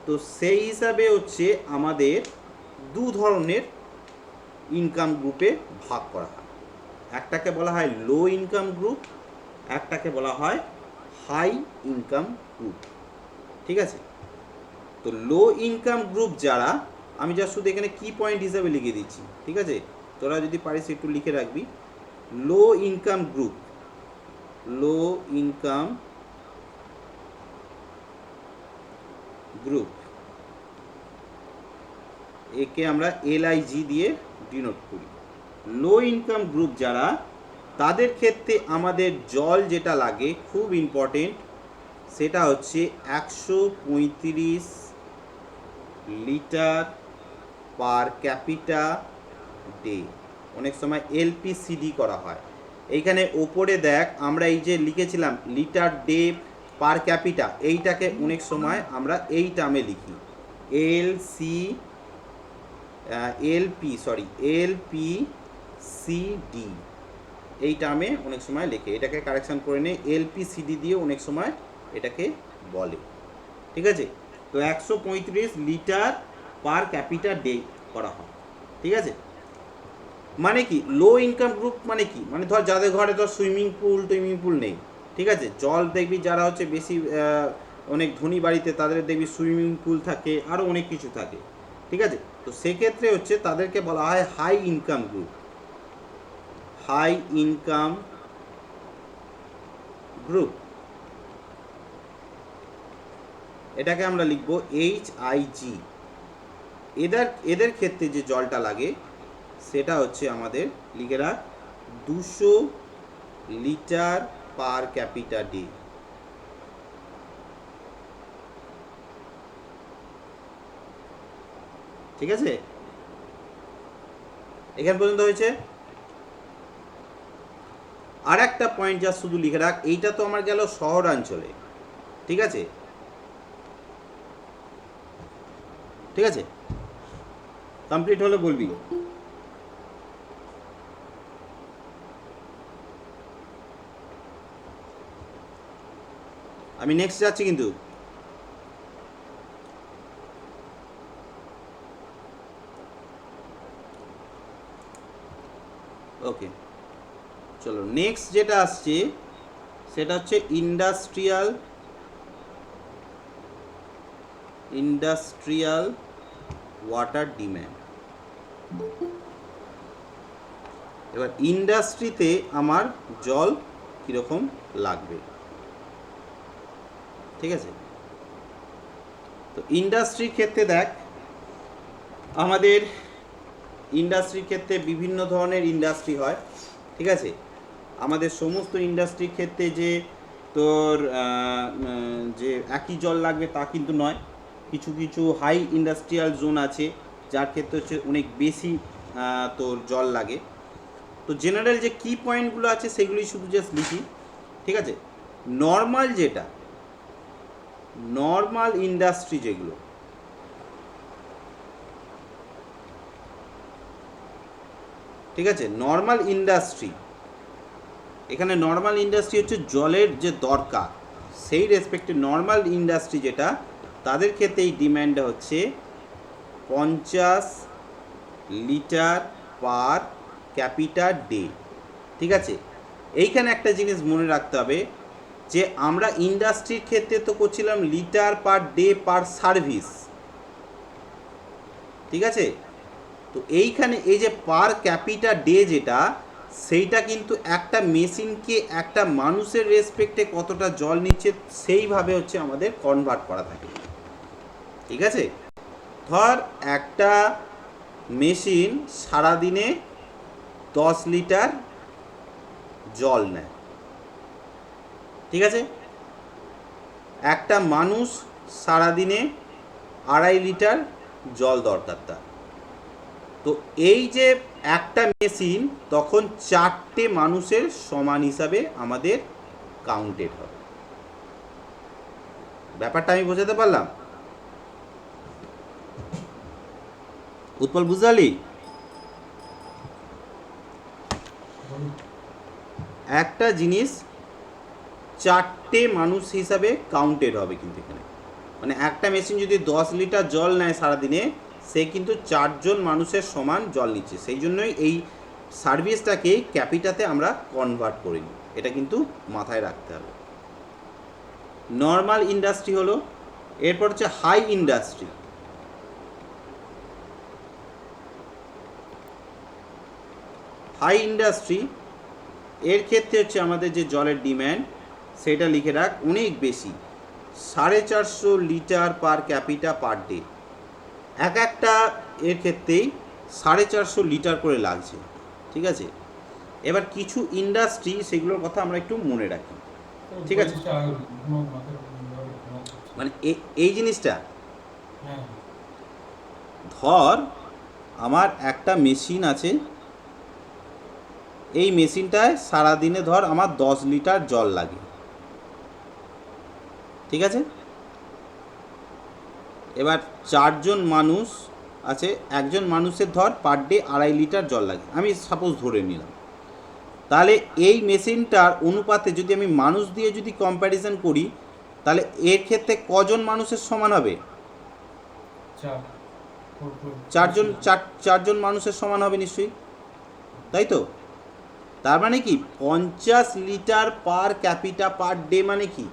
তো সেই হিসাবে হচ্ছে আমাদের দু ধরনের ইনকাম গ্রুপে ভাগ করা হয়। একটাকে বলা হয় লো ইনকাম গ্রুপ, একটাকে বলা হয় হাই ইনকাম গ্রুপ। ঠিক আছে, তো লো ইনকাম গ্রুপ যারা, আমি যা শুধু এখানে কি পয়েন্ট হিসাবে লিখে দিচ্ছি, ঠিক আছে, তোরা যদি পারিস একটু লিখে রাখবি। Low income group, low income group, একে আমরা LIG দিয়ে ডিনোট করি। লো ইনকাম গ্রুপ যারা, তাদের ক্ষেত্রে আমাদের জল যেটা লাগে খুব ইম্পর্টেন্ট, সেটা হচ্ছে 135 লিটার পার ক্যাপিটা ডে। অনেক সময় LPCD করা হয়। এইখানে ওপরে দেখ, আমরা এই যে লিখেছিলাম লিটার ডে পার ক্যাপিটা, এইটাকে অনেক সময় আমরা এই টার্মে লিখি LPCD, এই টার্মে অনেক সময় লেখে। এটাকে কারেকশান করে নে, LPCD দিয়ে অনেক সময় এটাকে বলে। ঠিক আছে, তো 135 লিটার পার ক্যাপিটা ডে করা হয়। ঠিক আছে, মানে কি লো ইনকাম গ্রুপ মানে কি, মানে ধর যাদের ঘরে ধর সুইমিং পুল নেই, ঠিক আছে, জল দেখবি যারা হচ্ছে বেশি অনেক ধনী বাড়িতে, তাদের দেখবি সুইমিং পুল থাকে, আরও অনেক কিছু থাকে। ঠিক আছে, তো সেক্ষেত্রে হচ্ছে তাদেরকে বলা হয় high income group, high income group. এটাকে আমরা লিখব HIG। এদের ক্ষেত্রে যে জলটা লাগে সেটা হচ্ছে আমাদের লিখে রাখ 200 লিটার পার ক্যাপিটা ডে। ঠিক আছে, এখান পর্যন্ত হয়েছে। আর একটা পয়েন্ট যা শুধু লিখে রাখ, এইটা তো আমার গেল শহরাঞ্চলে। ঠিক আছে, ঠিক আছে, কমপ্লিট হলে বলবি। আমি নেক্সট যাচ্ছি কিন্তু। ওকে, চলো নেক্সট যেটা আসছে সেটা হচ্ছে ইন্ডাস্ট্রিয়াল ওয়াটার ডিম্যান্ড। এবার ইন্ডাস্ট্রিতে আমার জল কীরকম লাগবে। ঠিক আছে, তো ইন্ডাস্ট্রির ক্ষেত্রে দেখ, আমাদের ইন্ডাস্ট্রির ক্ষেত্রে বিভিন্ন ধরনের ইন্ডাস্ট্রি হয়। ঠিক আছে, আমাদের সমস্ত ইন্ডাস্ট্রির ক্ষেত্রে যে তোর যে একই জল লাগবে তা কিন্তু নয়। কিছু কিছু হাই ইন্ডাস্ট্রিয়াল জোন আছে যার ক্ষেত্রে হচ্ছে অনেক বেশি তোর জল লাগে। তো জেনারেল যে কি পয়েন্টগুলো আছে সেগুলি শুধু জাস্ট লিখি। ঠিক আছে, নর্মাল ইন্ডাস্ট্রি যেগুলো, ঠিক আছে, নর্মাল ইন্ডাস্ট্রি, এখানে নর্মাল ইন্ডাস্ট্রি হচ্ছে জলের যে দরকার সেই রেসপেক্টে নর্মাল ইন্ডাস্ট্রি যেটা, তাদের ক্ষেত্রে এই ডিম্যান্ডটা হচ্ছে 50 লিটার পার ক্যাপিটা ডে। ঠিক আছে, এইখানে একটা জিনিস মনে রাখতে হবে যে আমরা ইন্ডাস্ট্রির ক্ষেত্রে তো করছিলাম লিটার পার ডে পার সার্ভিস। ঠিক আছে, তো এইখানে এই যে পার ক্যাপিটা ডে যেটা, সেইটা কিন্তু একটা মেশিনকে একটা মানুষের রেসপেক্টে কতটা জল নিচ্ছে সেইভাবে হচ্ছে আমাদের কনভার্ট করা থাকে। ঠিক আছে, ধর একটা মেশিন সারাদিনে 10 লিটার জল নেয়। ঠিক আছে, একটা মানুষ সারাদিনে 2.5 লিটার জল দরকার তার। তো এই যে একটা মেশিন তখন 4টে মানুষের সমান হিসাবে আমাদের কাউন্টেড হবে। ব্যাপারটা আমি বোঝাতে পারলাম? উৎপল বুঝলি? একটা জিনিস 4টে মানুষ হিসাবে কাউন্টেড হবে কিন্তু এখানে, মানে একটা মেশিন যদি 10 লিটার জল নেয় সারাদিনে, সে কিন্তু 4জন মানুষের সমান জল নিচ্ছে। সেই জন্যই এই সার্ভিসটাকে ক্যাপিটাতে আমরা কনভার্ট করে নিই, এটা কিন্তু মাথায় রাখতে হবে। নর্মাল ইন্ডাস্ট্রি হলো, এরপর হচ্ছে হাই ইন্ডাস্ট্রি। হাই ইন্ডাস্ট্রি এর ক্ষেত্রে হচ্ছে আমাদের যে জলের ডিম্যান্ড সেটা লিখে রাখ অনেক বেশি, 450 litre per capital per day. একটা এর ক্ষেত্রেই 450 লিটার করে লাগছে, ঠিক আছে। এবার কিছু ইন্ডাস্ট্রি সেগুলোর কথা আমরা একটু মনে রাখি, ঠিক আছে। মানে এই জিনিসটা ধর আমার একটা মেশিন আছে, এই মেশিনটায় সারাদিনে ধর আমার 10 লিটার জল লাগে, ঠিক আছে। এবার 4জন মানুষ আছে, একজন মানুষের ধর পার ডে 2.5 লিটার জল লাগে, আমি সাপোজ ধরে নিলাম। তাহলে এই মেশিনটার অনুপাতে যদি আমি মানুষ দিয়ে যদি কম্প্যারিজন করি, তাহলে এর ক্ষেত্রে কজন মানুষের সমান হবে? 4জন মানুষের সমান হবে নিশ্চয়ই, তাই তো। তার মানে কি 50 litre per capital per day, মানে কি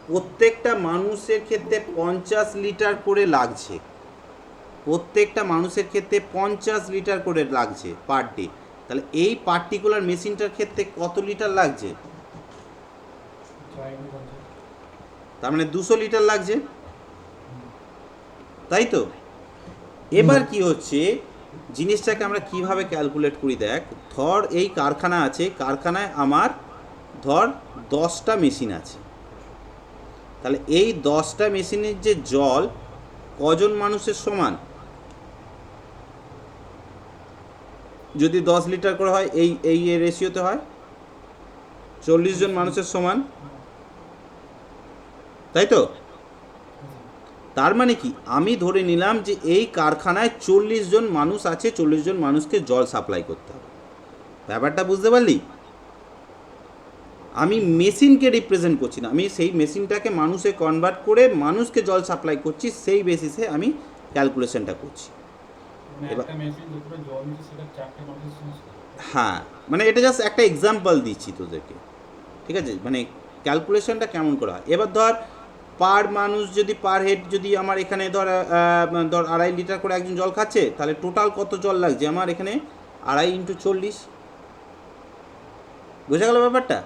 প্রত্যেকটা মানুষের ক্ষেত্রে 50 লিটার করে লাগছে, প্রত্যেকটা মানুষের ক্ষেত্রে 50 লিটার করে লাগছে পার ডে। তাহলে এই পার্টিকুলার মেশিনটার ক্ষেত্রে কত লিটার লাগছে? তার মানে 200 লিটার লাগছে, তাই তো। এবার কি হচ্ছে, জিনিসটাকে আমরা কিভাবে ক্যালকুলেট করি দেখ। ধর এই কারখানা আছে, কারখানায় আমার ধর 10টা মেশিন আছে, তাহলে এই 10টা মেশিনের যে জল কজন মানুষের সমান? যদি 10 লিটার করে হয়, এই রেশিওতে হয় 40 জন মানুষের সমান, তাই তো। তার মানে কি আমি ধরে নিলাম যে এই কারখানায় 40 জন মানুষ আছে, 40 জন মানুষকে জল সাপ্লাই করতে হবে। ব্যাপারটা বুঝতে পারলি? আমি মেশিনকে রিপ্রেজেন্ট করছি না, আমি সেই মেশিনটাকে মানুষে কনভার্ট করে মানুষকে জল সাপ্লাই করছি, সেই বেসিসে আমি ক্যালকুলেশনটা করছি। হ্যাঁ, মানে এটা জাস্ট একটা এক্সাম্পল দিচ্ছি তোদেরকে, ঠিক আছে, মানে ক্যালকুলেশনটা কেমন করা হয়। এবার ধর পার মানুষ যদি পার হেড যদি আমার এখানে ধর 2.5 লিটার করে একজন জল খাচ্ছে, তাহলে টোটাল কত জল লাগছে আমার এখানে? 2.5 × 40, বোঝা গেল ব্যাপারটা?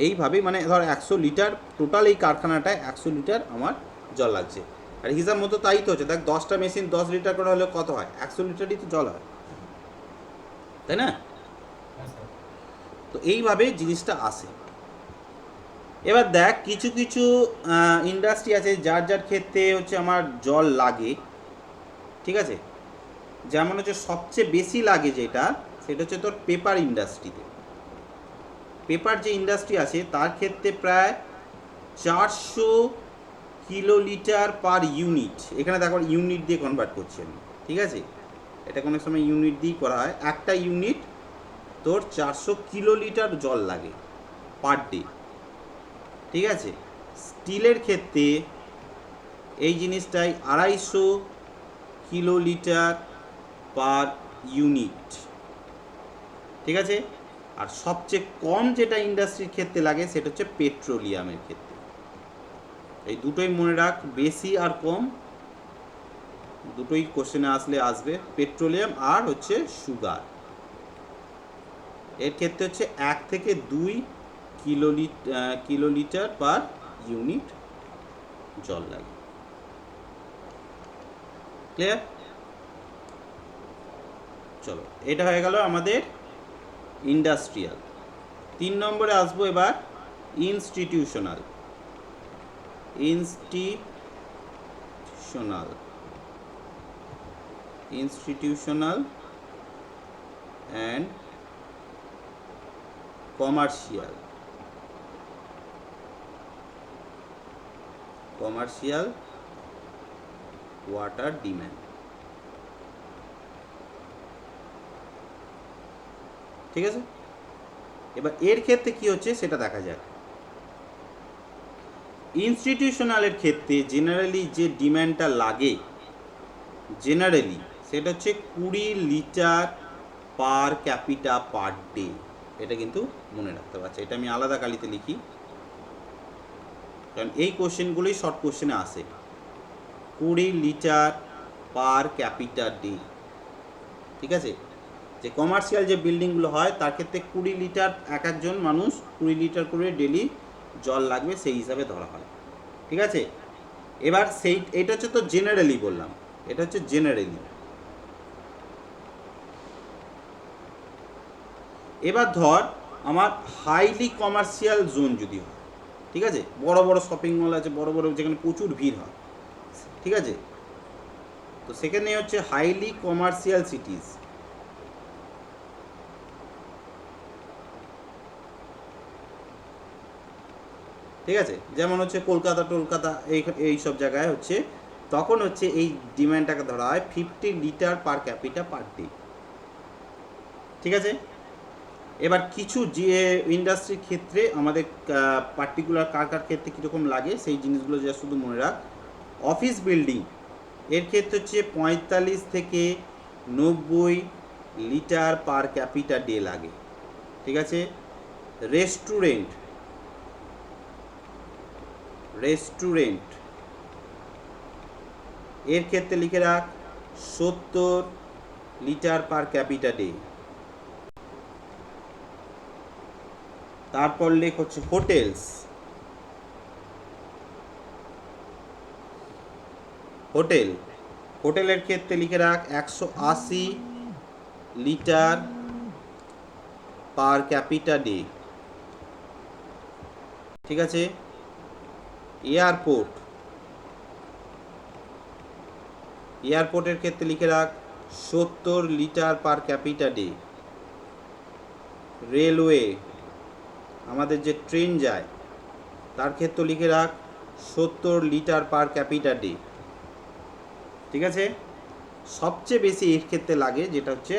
এইভাবেই মানে ধর 100 লিটার টোটাল এই কারখানাটায় 100 লিটার আমার জল লাগছে। আর হিসাব মতো তাই তো হচ্ছে, দেখ 10টা মেশিন 10 লিটার করে হলে কত হয়? 100 লিটারই তো জল হয়, তাই না? তো এইভাবে জিনিসটা আসে। এবার দেখ কিছু কিছু ইন্ডাস্ট্রি আছে যার যার ক্ষেত্রে হচ্ছে আমার জল লাগে, ঠিক আছে। যেমন হচ্ছে সবচেয়ে বেশি লাগে যেটা, সেটা হচ্ছে তোর পেপার ইন্ডাস্ট্রিতে। পেপার যে ইন্ডাস্ট্রি আছে তার ক্ষেত্রে প্রায় 400 কিলোলিটার পার ইউনিট, এখানে দেখো ইউনিট দিয়ে কনভার্ট করছি আমি, ঠিক আছে। এটা কোনো সময় ইউনিট দিয়েই করা হয়। একটা ইউনিট তোর 400 কিলোলিটার জল লাগে পার ডে, ঠিক আছে। স্টিলের ক্ষেত্রে এই জিনিসটাই 250 কিলোলিটার পার ইউনিট, ঠিক আছে। আর সবচেয়ে কম যেটা ইন্ডাস্ট্রির ক্ষেত্রে লাগে সেটা হচ্ছে পেট্রোলিয়ামের ক্ষেত্রে। এই দুটোই মনে রাখ, বেশি আর কম দুটোই কোশ্চেনে আসবে। পেট্রোলিয়াম আর হচ্ছে সুগার, এর ক্ষেত্রে হচ্ছে 1 থেকে 2 কিলোলিটার পার ইউনিট জল লাগে। ক্লিয়ার? চলো, এটা হয়ে গেল আমাদের ইন্ডাস্ট্রিয়াল। 3 নম্বরে আসবো এবার institutional. Institutional and commercial water demand, ঠিক আছে। এবার এর ক্ষেত্রে কি হচ্ছে সেটা দেখা যাক। ইনস্টিটিউশনালের ক্ষেত্রে জেনারেলি যে ডিম্যান্ডটা লাগে জেনারেলি সেটা হচ্ছে 20 litre per capital per day. এটা কিন্তু মনে রাখতে পারছে, এটা আমি আলাদা কালিতে লিখি কারণ এই কোশ্চেনগুলোই শর্ট কোশ্চেনে আসে। 20 লিটার পার ক্যাপিটা ডে, ঠিক আছে। যে কমার্শিয়াল যে বিল্ডিংগুলো হয় তার ক্ষেত্রে 20 লিটার এক একজন মানুষ 20 লিটার করে ডেলি জল লাগবে সেই হিসাবে ধরা হয়, ঠিক আছে। এবার এটা হচ্ছে তো জেনারেলি বললাম, এটা হচ্ছে জেনারেলি। এবার ধর আমার হাইলি কমার্শিয়াল জোন যদি হয়, ঠিক আছে, বড় বড় শপিং মল আছে, বড় বড় যেখানে প্রচুর ভিড় হয়, ঠিক আছে, তো সেখানে হচ্ছে হাইলি কমার্শিয়াল সিটিজ। ঠিক আছে, যেমন হচ্ছে কলকাতা এই সব জায়গায় হচ্ছে তখন হচ্ছে এই ডিমান্ডটাকে ধরা হয় 50 litre per capital per day, ঠিক আছে। এবার কিছু যে ইন্ডাস্ট্রির ক্ষেত্রে আমাদের পার্টিকুলার কার ক্ষেত্রে কীরকম লাগে সেই জিনিসগুলো যা শুধু মনে রাখ। অফিস বিল্ডিং এর ক্ষেত্রে হচ্ছে 45 থেকে 90 লিটার পার ক্যাপিটা ডে লাগে, ঠিক আছে। রেস্টুরেন্ট এর ক্ষেত্রে লিখে রাখ 70 লিটার পার ক্যাপিটা ডে। তারপর লেখ হচ্ছে হোটেলের ক্ষেত্রে লিখে রাখ 180 লিটার পার ক্যাপিটা ডে, ঠিক আছে। এয়ারপোর্টের ক্ষেত্রে লিখে রাখ 70 litre per capital day. Railway আমাদের যে ট্রেন যায় তার ক্ষেত্রে লিখে রাখ 70 লিটার পার ক্যাপিটা ডে, ঠিক আছে। সবচেয়ে বেশি এর ক্ষেত্রে লাগে যেটা হচ্ছে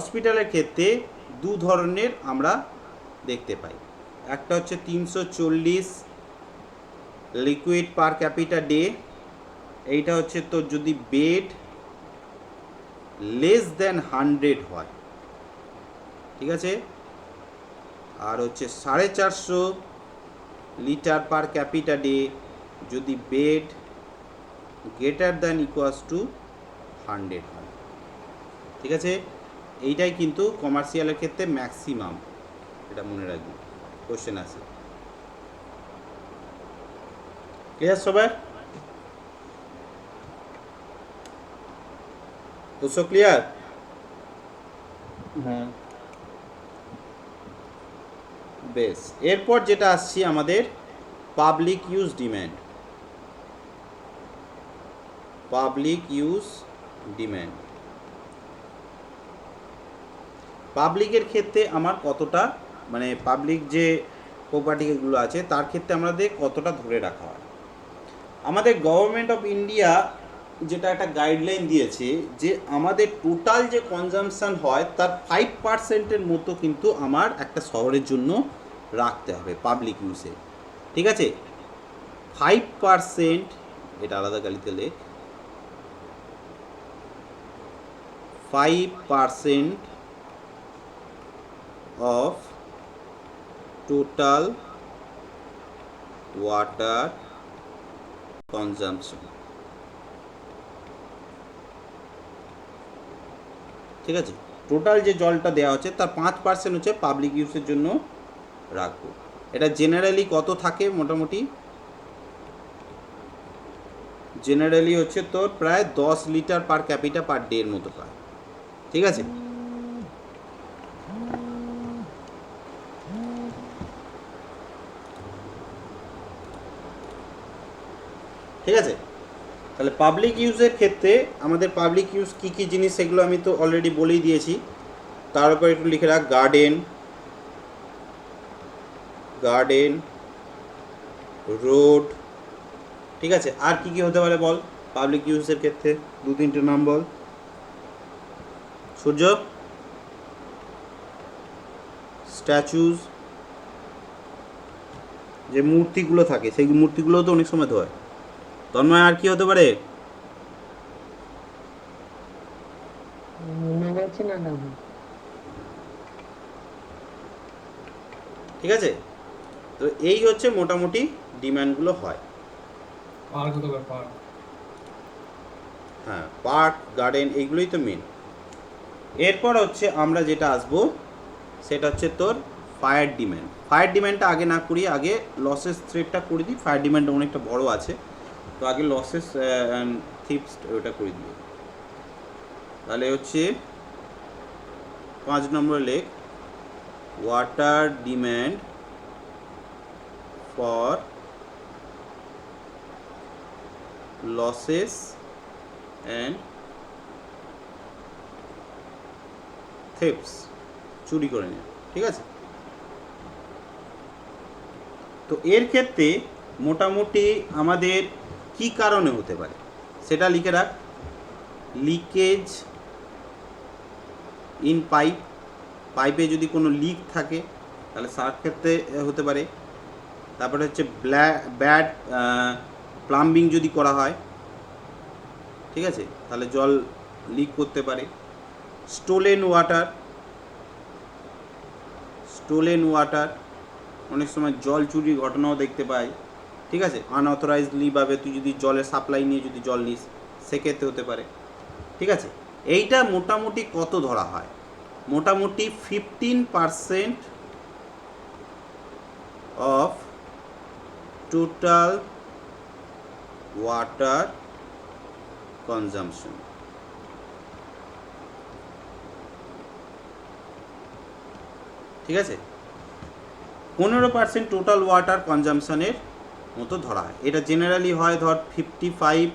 হসপিটালের ক্ষেত্রে দু ধরনের আমরা দেখতে পাই। একটা হচ্ছে 340 লিকুইড পার ক্যাপিটা ডে, এইটা হচ্ছে তো যদি বেড লেস দেন 100 হয়, ঠিক আছে। আর হচ্ছে 450 লিটার পার ক্যাপিটা ডে যদি bed greater than equals to 100 হয়, ঠিক আছে। এইটাই কিন্তু কমার্শিয়ালের ক্ষেত্রে ম্যাক্সিমাম, এটা মনে রাখবি, কোশ্চেন আছে। ক্লিয়ার সবাই? তো ক্লিয়ার? হ্যাঁ। বেশ, এরপর যেটা আসছি আমাদের পাবলিক ইউজ ডিম্যান্ড। পাবলিকের ক্ষেত্রে আমার কতটা মানে পাবলিক যে প্রপার্টিগুলো আছে তার ক্ষেত্রে আমাদের কতটা ধরে রাখা হয়। আমাদের গভর্নমেন্ট অফ ইন্ডিয়া যেটা একটা গাইডলাইন দিয়েছে যে আমাদের টোটাল যে কনজামশন হয় তার 5%-এর মতো কিন্তু আমার একটা শহরের জন্য রাখতে হবে পাবলিক ইউজে, ঠিক আছে। 5%, এটা আলাদা গালিতে লেখ, 5% of total water consumption, ঠিক আছে। টোটাল যে জলটা দেওয়া হচ্ছে তার 5% হচ্ছে পাবলিক ইউজের জন্য রাখবো। এটা জেনারেলি কত থাকে মোটামুটি? জেনারেলি হচ্ছে তোর প্রায় 10 litre per capital per day এর মতো পায়, ঠিক আছে। ঠিক আছে, তাহলে পাবলিক ইউজের ক্ষেত্রে আমাদের পাবলিক ইউজ কী কী জিনিস সেগুলো আমি তো অলরেডি বলেই দিয়েছি। তার উপর একটু লিখে রাখ গার্ডেন, রোড, ঠিক আছে। আর কি কি হতে পারে বল পাবলিক ইউজের ক্ষেত্রে? 2-3টে নাম বল। সূর্য, স্ট্যাচুজ, যে মূর্তিগুলো থাকে সেই মূর্তিগুলো তো অনেক সময় ধোয়। তন্ময় আর কি হতে পারে? ঠিক আছে, তো এই হচ্ছে মোটামুটি ডিমান্ডগুলো হয়। হ্যাঁ, পার্ক, গার্ডেন, এইগুলোই তো মেন। এরপর হচ্ছে আমরা যেটা আসবো সেটা হচ্ছে তোর ফায়ার ডিম্যান্ড। ফায়ার ডিম্যান্ডটা আগে না করি, আগে লসেস থ্রেডটা করে দিই। ফায়ার ডিম্যান্ডটা অনেকটা বড় আছে, তো আগে লসেস থিপস ওটা করে দিই। তাহলে হচ্ছে 5 নম্বর লেখ, water demand for losses and thefts, চুরি করে নেয়। ঠিক আছে, তো এর ক্ষেত্রে মোটামুটি আমাদের কি কারণে হতে পারে সেটা লিখে রাখ। লিকেজ ইন পাইপ, পাইপে যদি কোনো লিক থাকে তাহলে তার ক্ষেত্রে হতে পারে। তারপরে হচ্ছে ব্যাড প্লাম্বিং যদি করা হয়, ঠিক আছে, তাহলে জল লিক করতে পারে। স্টোলেন ওয়াটার, অনেক সময় জল চুরির ঘটনাও দেখতে পাই। ঠিক আছে, আনঅথরাইজডলিভাবে তুই যদি জলের সাপ্লাই নিয়ে যদি জল নিস সেক্ষেত্রে হতে পারে। ঠিক আছে, এইটা মোটামুটি কত ধরা হয়? মোটামুটি 15% অফ টোটাল ওয়াটার কনজাম্পশন। ঠিক আছে, 15% টোটাল ওয়াটার কনজাম্পশনের মতো ধরা হয়। এটা জেনারেলি হয় ধর 55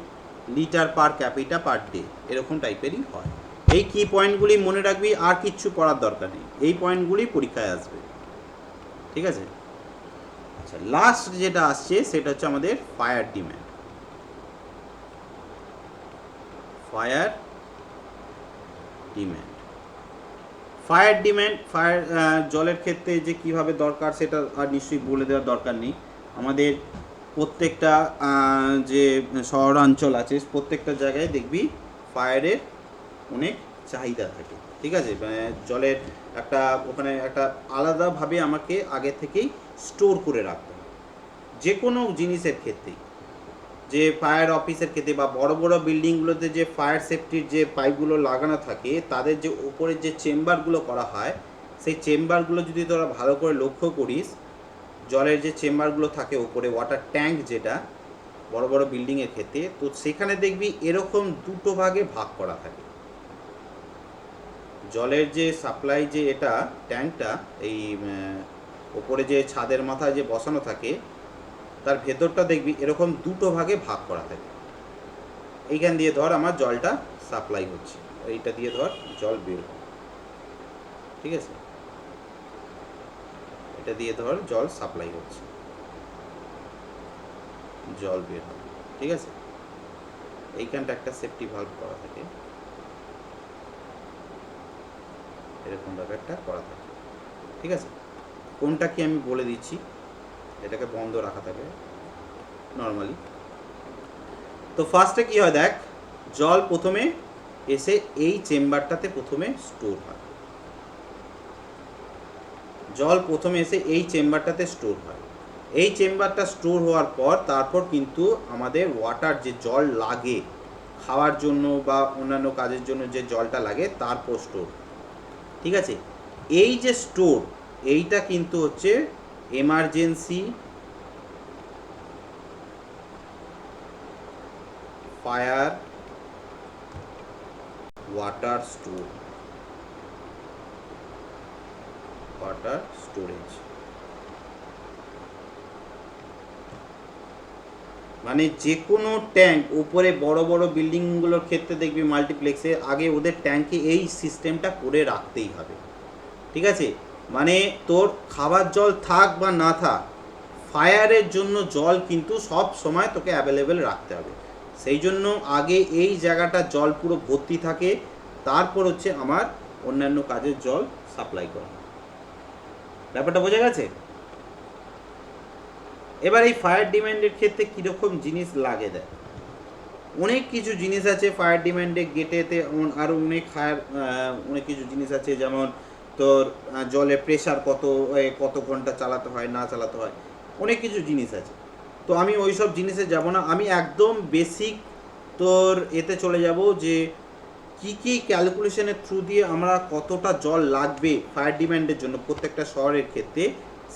litre per capital per day, এরকম টাইপেরই হয়। এই কি পয়েন্টগুলি মনে রাখবি, আর কিচ্ছু পড়ার দরকার নেই, এই পয়েন্টগুলি পরীক্ষায় আসবে। ঠিক আছে, আচ্ছা, লাস্ট যেটা আসছে সেটা হচ্ছে আমাদের ফায়ার ডিম্যান্ড। ফায়ার জলের ক্ষেত্রে যে কিভাবে দরকার সেটা আর নিশ্চয়ই বলে দেওয়ার দরকার নেই। আমাদের প্রত্যেকটা যে শহরাঞ্চল আছে প্রত্যেকটা জায়গায় দেখবি ফায়ারের অনেক চাহিদা থাকে। ঠিক আছে, জলের একটা ওখানে একটা আলাদাভাবে আমাকে আগে থেকেই স্টোর করে রাখতে হবে যে কোনো জিনিসের ক্ষেত্রেই। যে ফায়ার অফিসের ক্ষেত্রে বা বড় বড় বিল্ডিংগুলোতে যে ফায়ার সেফটির যে পাইপগুলো লাগানো থাকে তাদের যে উপরের যে চেম্বারগুলো করা হয় সেই চেম্বারগুলো যদি তোরা ভালো করে লক্ষ্য করিস, জলের যে চেম্বারগুলো থাকে উপরে ওয়াটার ট্যাঙ্ক যেটা বড় বড় বিল্ডিংয়ের ক্ষেত্রে, তো সেখানে দেখবি এরকম দুটো ভাগে ভাগ করা থাকে। জলের যে সাপ্লাই যে এটা ট্যাঙ্কটা এই ওপরে যে ছাদের মাথায় যে বসানো থাকে তার ভেতরটা দেখবি এরকম দুটো ভাগে ভাগ করা থাকে। এইখান দিয়ে ধর আমার জলটা সাপ্লাই হচ্ছে, এইটা দিয়ে ধর জল বের হয়। ঠিক আছে, এটা দিয়ে ধর জল সাপ্লাই হচ্ছে, জল বের হয়। ঠিক আছে, এইখানটা একটা সেফটি ভালভ করা থাকে, এরকম ব্যাপারটা করা থাকে। ঠিক আছে, কোনটা কি আমি বলে দিচ্ছি, এটাকে বন্ধ রাখা থাকে নর্মালি। তো ফার্স্টে কি হয় দেখ, জল প্রথমে এসে এই চেম্বারটাতে প্রথমে স্টোর হয়, জল প্রথমে এসে এই চেম্বারটাতে স্টোর হয়। এই চেম্বারটা স্টোর হওয়ার পর তারপর কিন্তু আমাদের ওয়াটার যে জল লাগে খাওয়ার জন্য বা অন্যান্য কাজের জন্য যে জলটা লাগে তারপর স্টোর। ঠিক আছে, এই যে স্টোর এইটা কিন্তু হচ্ছে emergency fire water store, water storage. মানে যে কোনো ট্যাঙ্ক উপরে বড় বড় বিল্ডিংগুলোর ক্ষেত্রে দেখবি মাল্টিপ্লেক্সে আগে ওদের ট্যাঙ্কে এই সিস্টেমটা করে রাখতেই হবে। ঠিক আছে, মানে তোর খাবার জল থাক বা না থাক, ফায়ারের জন্য জল কিন্তু সব সময় তোকে অ্যাভেলেবেল রাখতে হবে। সেই জন্য আগে এই জায়গাটা জল পুরো ভর্তি থাকে, তারপর হচ্ছে আমার অন্যান্য কাজের জল সাপ্লাই করা। ব্যাপারটা বোঝা গেছে? এবার এই ফায়ার ডিমান্ডের ক্ষেত্রে কীরকম জিনিস লাগে দেয়, অনেক কিছু জিনিস আছে ফায়ার ডিমান্ডে গেটেতে, আরও অনেক কিছু জিনিস আছে, যেমন তোর জলের প্রেশার কত ঘন্টা চালাতে হয় না চালাতে হয়, অনেক কিছু জিনিস আছে। তো আমি ওই সব জিনিসে যাব না, আমি একদম বেসিক তোর এতে চলে যাব যে কি কি ক্যালকুলেশনের থ্রু দিয়ে আমরা কতটা জল লাগবে ফায়ার ডিমান্ডের জন্য প্রত্যেকটা শহরের ক্ষেত্রে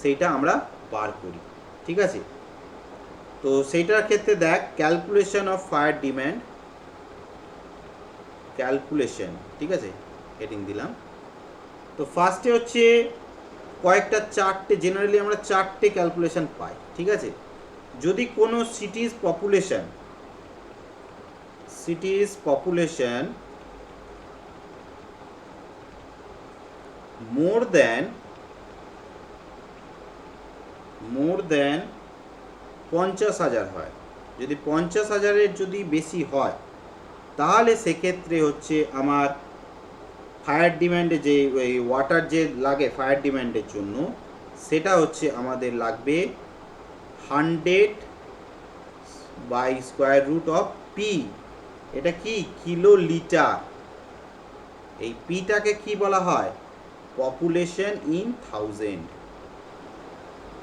সেইটা আমরা বার করি। ঠিক আছে? তো সেইটার ক্ষেত্রে দেখ, calculation of fire demand, calculation, ঠিক আছে, হেডিং দিলাম। তো ফার্স্টে হচ্ছে কয়েকটা জেনারেলি আমরা 4টে ক্যালকুলেশন পাই। ঠিক আছে? যদি কোনো সিটিজ পপুলেশন মোর দেন 50,000 হয়, যদি 50,000-এর যদি বেশি হয়, তাহলে সেক্ষেত্রে হচ্ছে আমার ফায়ার ডিম্যান্ডে যে ওই ওয়াটার যে লাগে ফায়ার ডিম্যান্ডের জন্য, সেটা হচ্ছে আমাদের লাগবে 100/√P। এটা কি? Kilo litre. এই পিটাকে কি বলা হয়? পপুলেশন ইন 1000,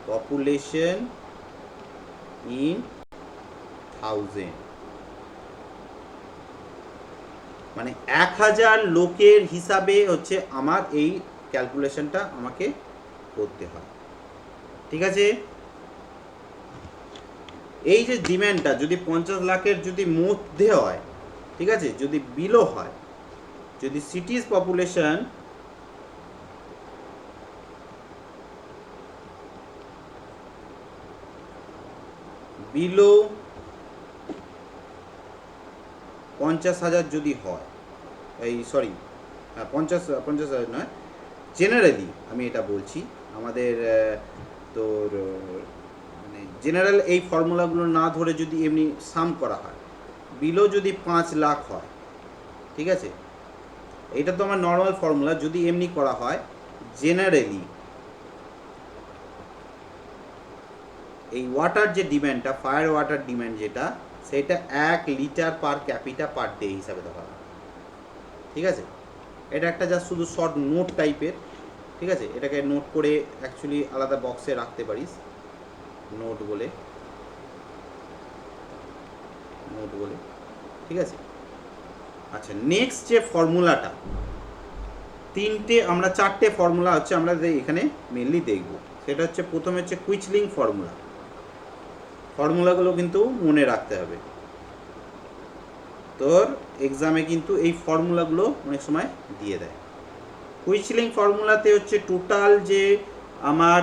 পপুলেশন ইন 1000, মানে 1000 লোকের হিসাবে হচ্ছে আমার এই ক্যালকুলেশনটা আমাকে করতে হয়। ঠিক আছে? এই যে ডিম্যান্ডটা যদি 50 লাখের যদি মধ্যে হয়, ঠিক আছে, যদি বিলো হয়, যদি সিটিজ পপুলেশন বিলো 50,000 যদি হয়, এই সরি 50,000 নয়, জেনারেলি আমি এটা বলছি, আমাদের তোর মানে জেনারেল এই ফর্মুলাগুলো না ধরে যদি এমনি সাম করা হয়, বিলো যদি 5 লাখ হয়, ঠিক আছে, এটা তো আমার নর্মাল ফর্মুলা, যদি এমনি করা হয় জেনারেলি এই ওয়াটার যে ডিম্যান্ডটা, ফায়ার ওয়াটার ডিম্যান্ড যেটা, সেটা 1 litre per capital per day হিসাবে ধরা হয়। ঠিক আছে? এটা একটা যা শুধু শর্ট নোট টাইপের। ঠিক আছে? এটাকে নোট করে অ্যাকচুয়ালি আলাদা বক্সে রাখতে পারিস, নোট বলে। ঠিক আছে? আচ্ছা, নেক্সট যে ফর্মুলাটা, 4টে ফর্মুলা হচ্ছে আমরা এখানে মেনলি দেখব। সেটা হচ্ছে প্রথমে হচ্ছে কুইচলিং ফর্মুলা। ফর্মুলাগুলো কিন্তু মনে রাখতে হবে, তোর এক্সামে কিন্তু এই ফর্মুলাগুলো অনেক সময় দিয়ে দেয়। কুইচলিং ফর্মুলাতে হচ্ছে টোটাল যে আমার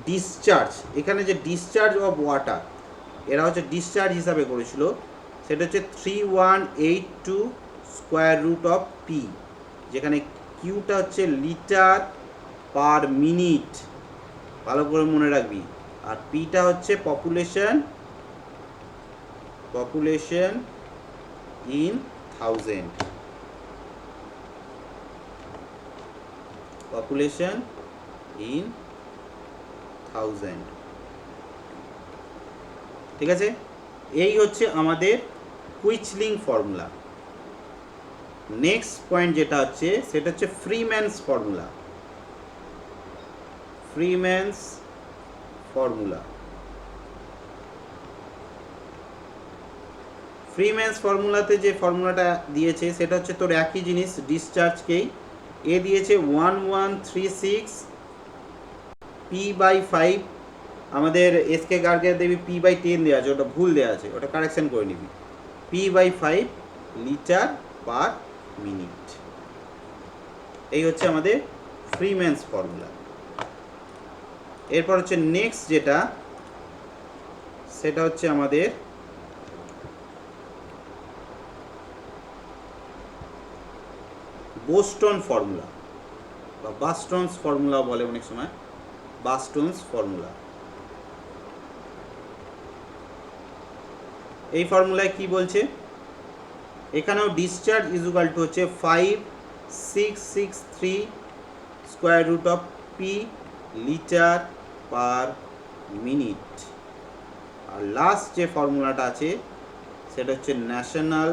ডিসচার্জ, এখানে যে ডিসচার্জ অফ ওয়াটার, এরা হচ্ছে ডিসচার্জ হিসাবে করেছিল, সেটা হচ্ছে 3182√P, যেখানে কিউটা হচ্ছে লিটার পার মিনিট, ভালো করে মনে রাখবি, আর পিটা হচ্ছে পপুলেশন ইন 1000, পপুলেশন ইন 1000। ঠিক আছে? এই হচ্ছে আমাদের কুইচলিং ফর্মুলা। নেক্সট পয়েন্ট যেটা হচ্ছে সেটা হচ্ছে ফ্রিম্যানস ফর্মুলা। ফ্রিম্যানস ফর্মুলাতে যে ফর্মুলাটা দিয়েছে সেটা হচ্ছে তোর একই জিনিস, ডিসচার্জকেই এ দিয়েছে 1136 P/5, আমাদের এসকে গার্গের দেবী P/10 দেওয়া আছে, ওটা ভুল দেওয়া আছে, ওটা কারেকশন করে নিবি, P/5 লিটার পার মিনিট। এই হচ্ছে আমাদের ফ্রিম্যানস ফর্মুলা। এরপর হচ্ছে নেক্সট যেটা, সেটা হচ্ছে আমাদের বোস্টন ফর্মুলা বা বাস্টনস ফর্মুলা বলে অনেক সময়, বাস্টনস ফর্মুলা। এই ফর্মুলায় কি বলছে, এখানেও ডিসচার্জ ইজ ইকুয়াল টু হচ্ছে 5 663 square root of P litre per minute. আর লাস্ট যে ফর্মুলাটা আছে সেটা হচ্ছে national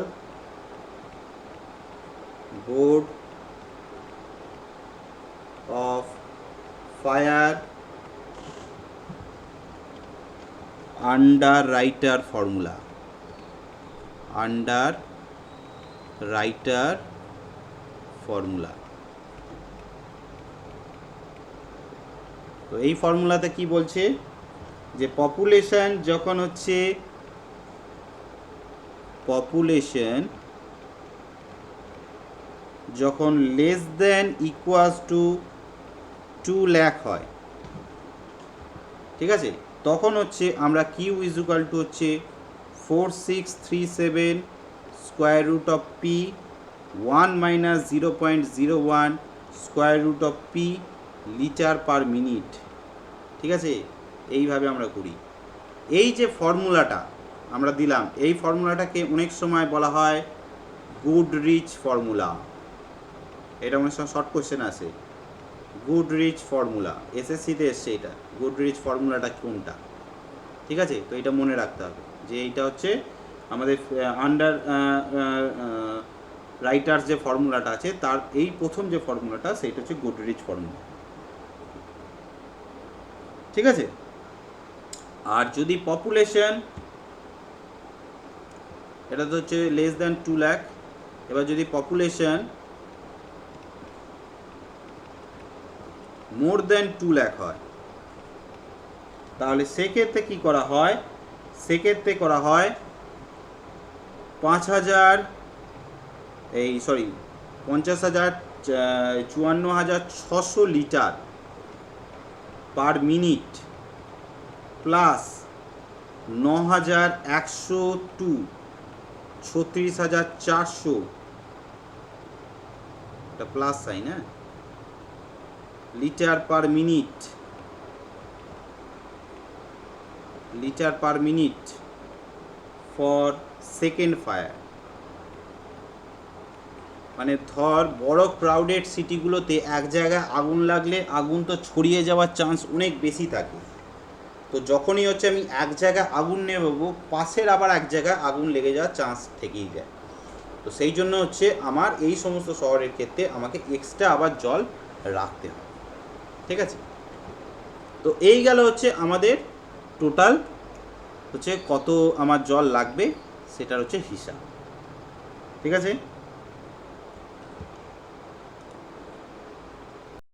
board of fire underwriter formula, underwriter formula. তো এই ফর্মুলাতে কি বলছে যে পপুলেশন যখন হচ্ছে পপুলেশন যখন less than equals to 2 lakh হয়, ঠিক আছে, তখন হচ্ছে আমরা কিউ ইজ ইকুয়াল টু হচ্ছে 4637 square root of P 1 minus 0.01 square root of P litre per minute. ঠিক আছে, এইভাবে আমরা করি। এই যে ফর্মুলাটা আমরা দিলাম, এই ফর্মুলাটাকে অনেক সময় বলা হয় গুডরিচ ফর্মুলা। এটা অনেক সময় শর্ট কোশ্চেন আসে, গুডরিচ ফর্মুলা, এসএসসিতে এসছে এটা, গুডরিচ ফর্মুলাটা কোনটা। ঠিক আছে, তো এটা মনে রাখতে হবে যে এইটা হচ্ছে আমাদের আন্ডার রাইটার্স যে ফর্মুলাটা আছে তার এই প্রথম যে ফর্মুলাটা সেইটা হচ্ছে গুডরিচ ফর্মুলা। ঠিক আছে, আর যদি পপুলেশন, এটা তো হচ্ছে লেস দ্যান 2 লাখ, এবার যদি পপুলেশন মোর দ্যান 2 লাখ হয় তাহলে সেক্ষেত্রে কি করা হয়, সেক্ষেত্রে করা হয় 54,600 লিটার পার মিনিট প্লাস 9102 36,400, এটা প্লাস সাইন, হ্যাঁ, litre per minute, litre per minute for second fire. মানে ধর বড় ক্রাউডেড সিটিগুলোতে এক জায়গায় আগুন লাগলে আগুন তো ছড়িয়ে যাওয়ার চান্স অনেক বেশি থাকে। তো যখনই হচ্ছে আমি এক জায়গায় আগুন নেবো, পাশের আবার এক জায়গায় আগুন লেগে যাওয়ার চান্স থেকেই যায়। তো সেই জন্য হচ্ছে আমার এই সমস্ত শহরের ক্ষেত্রে আমাকে এক্সট্রা আবার জল রাখতে হয়। ঠিক আছে, তো এই গেল হচ্ছে আমাদের টোটাল হচ্ছে কত আমার জল লাগবে সেটার হচ্ছে হিসাব। ঠিক আছে।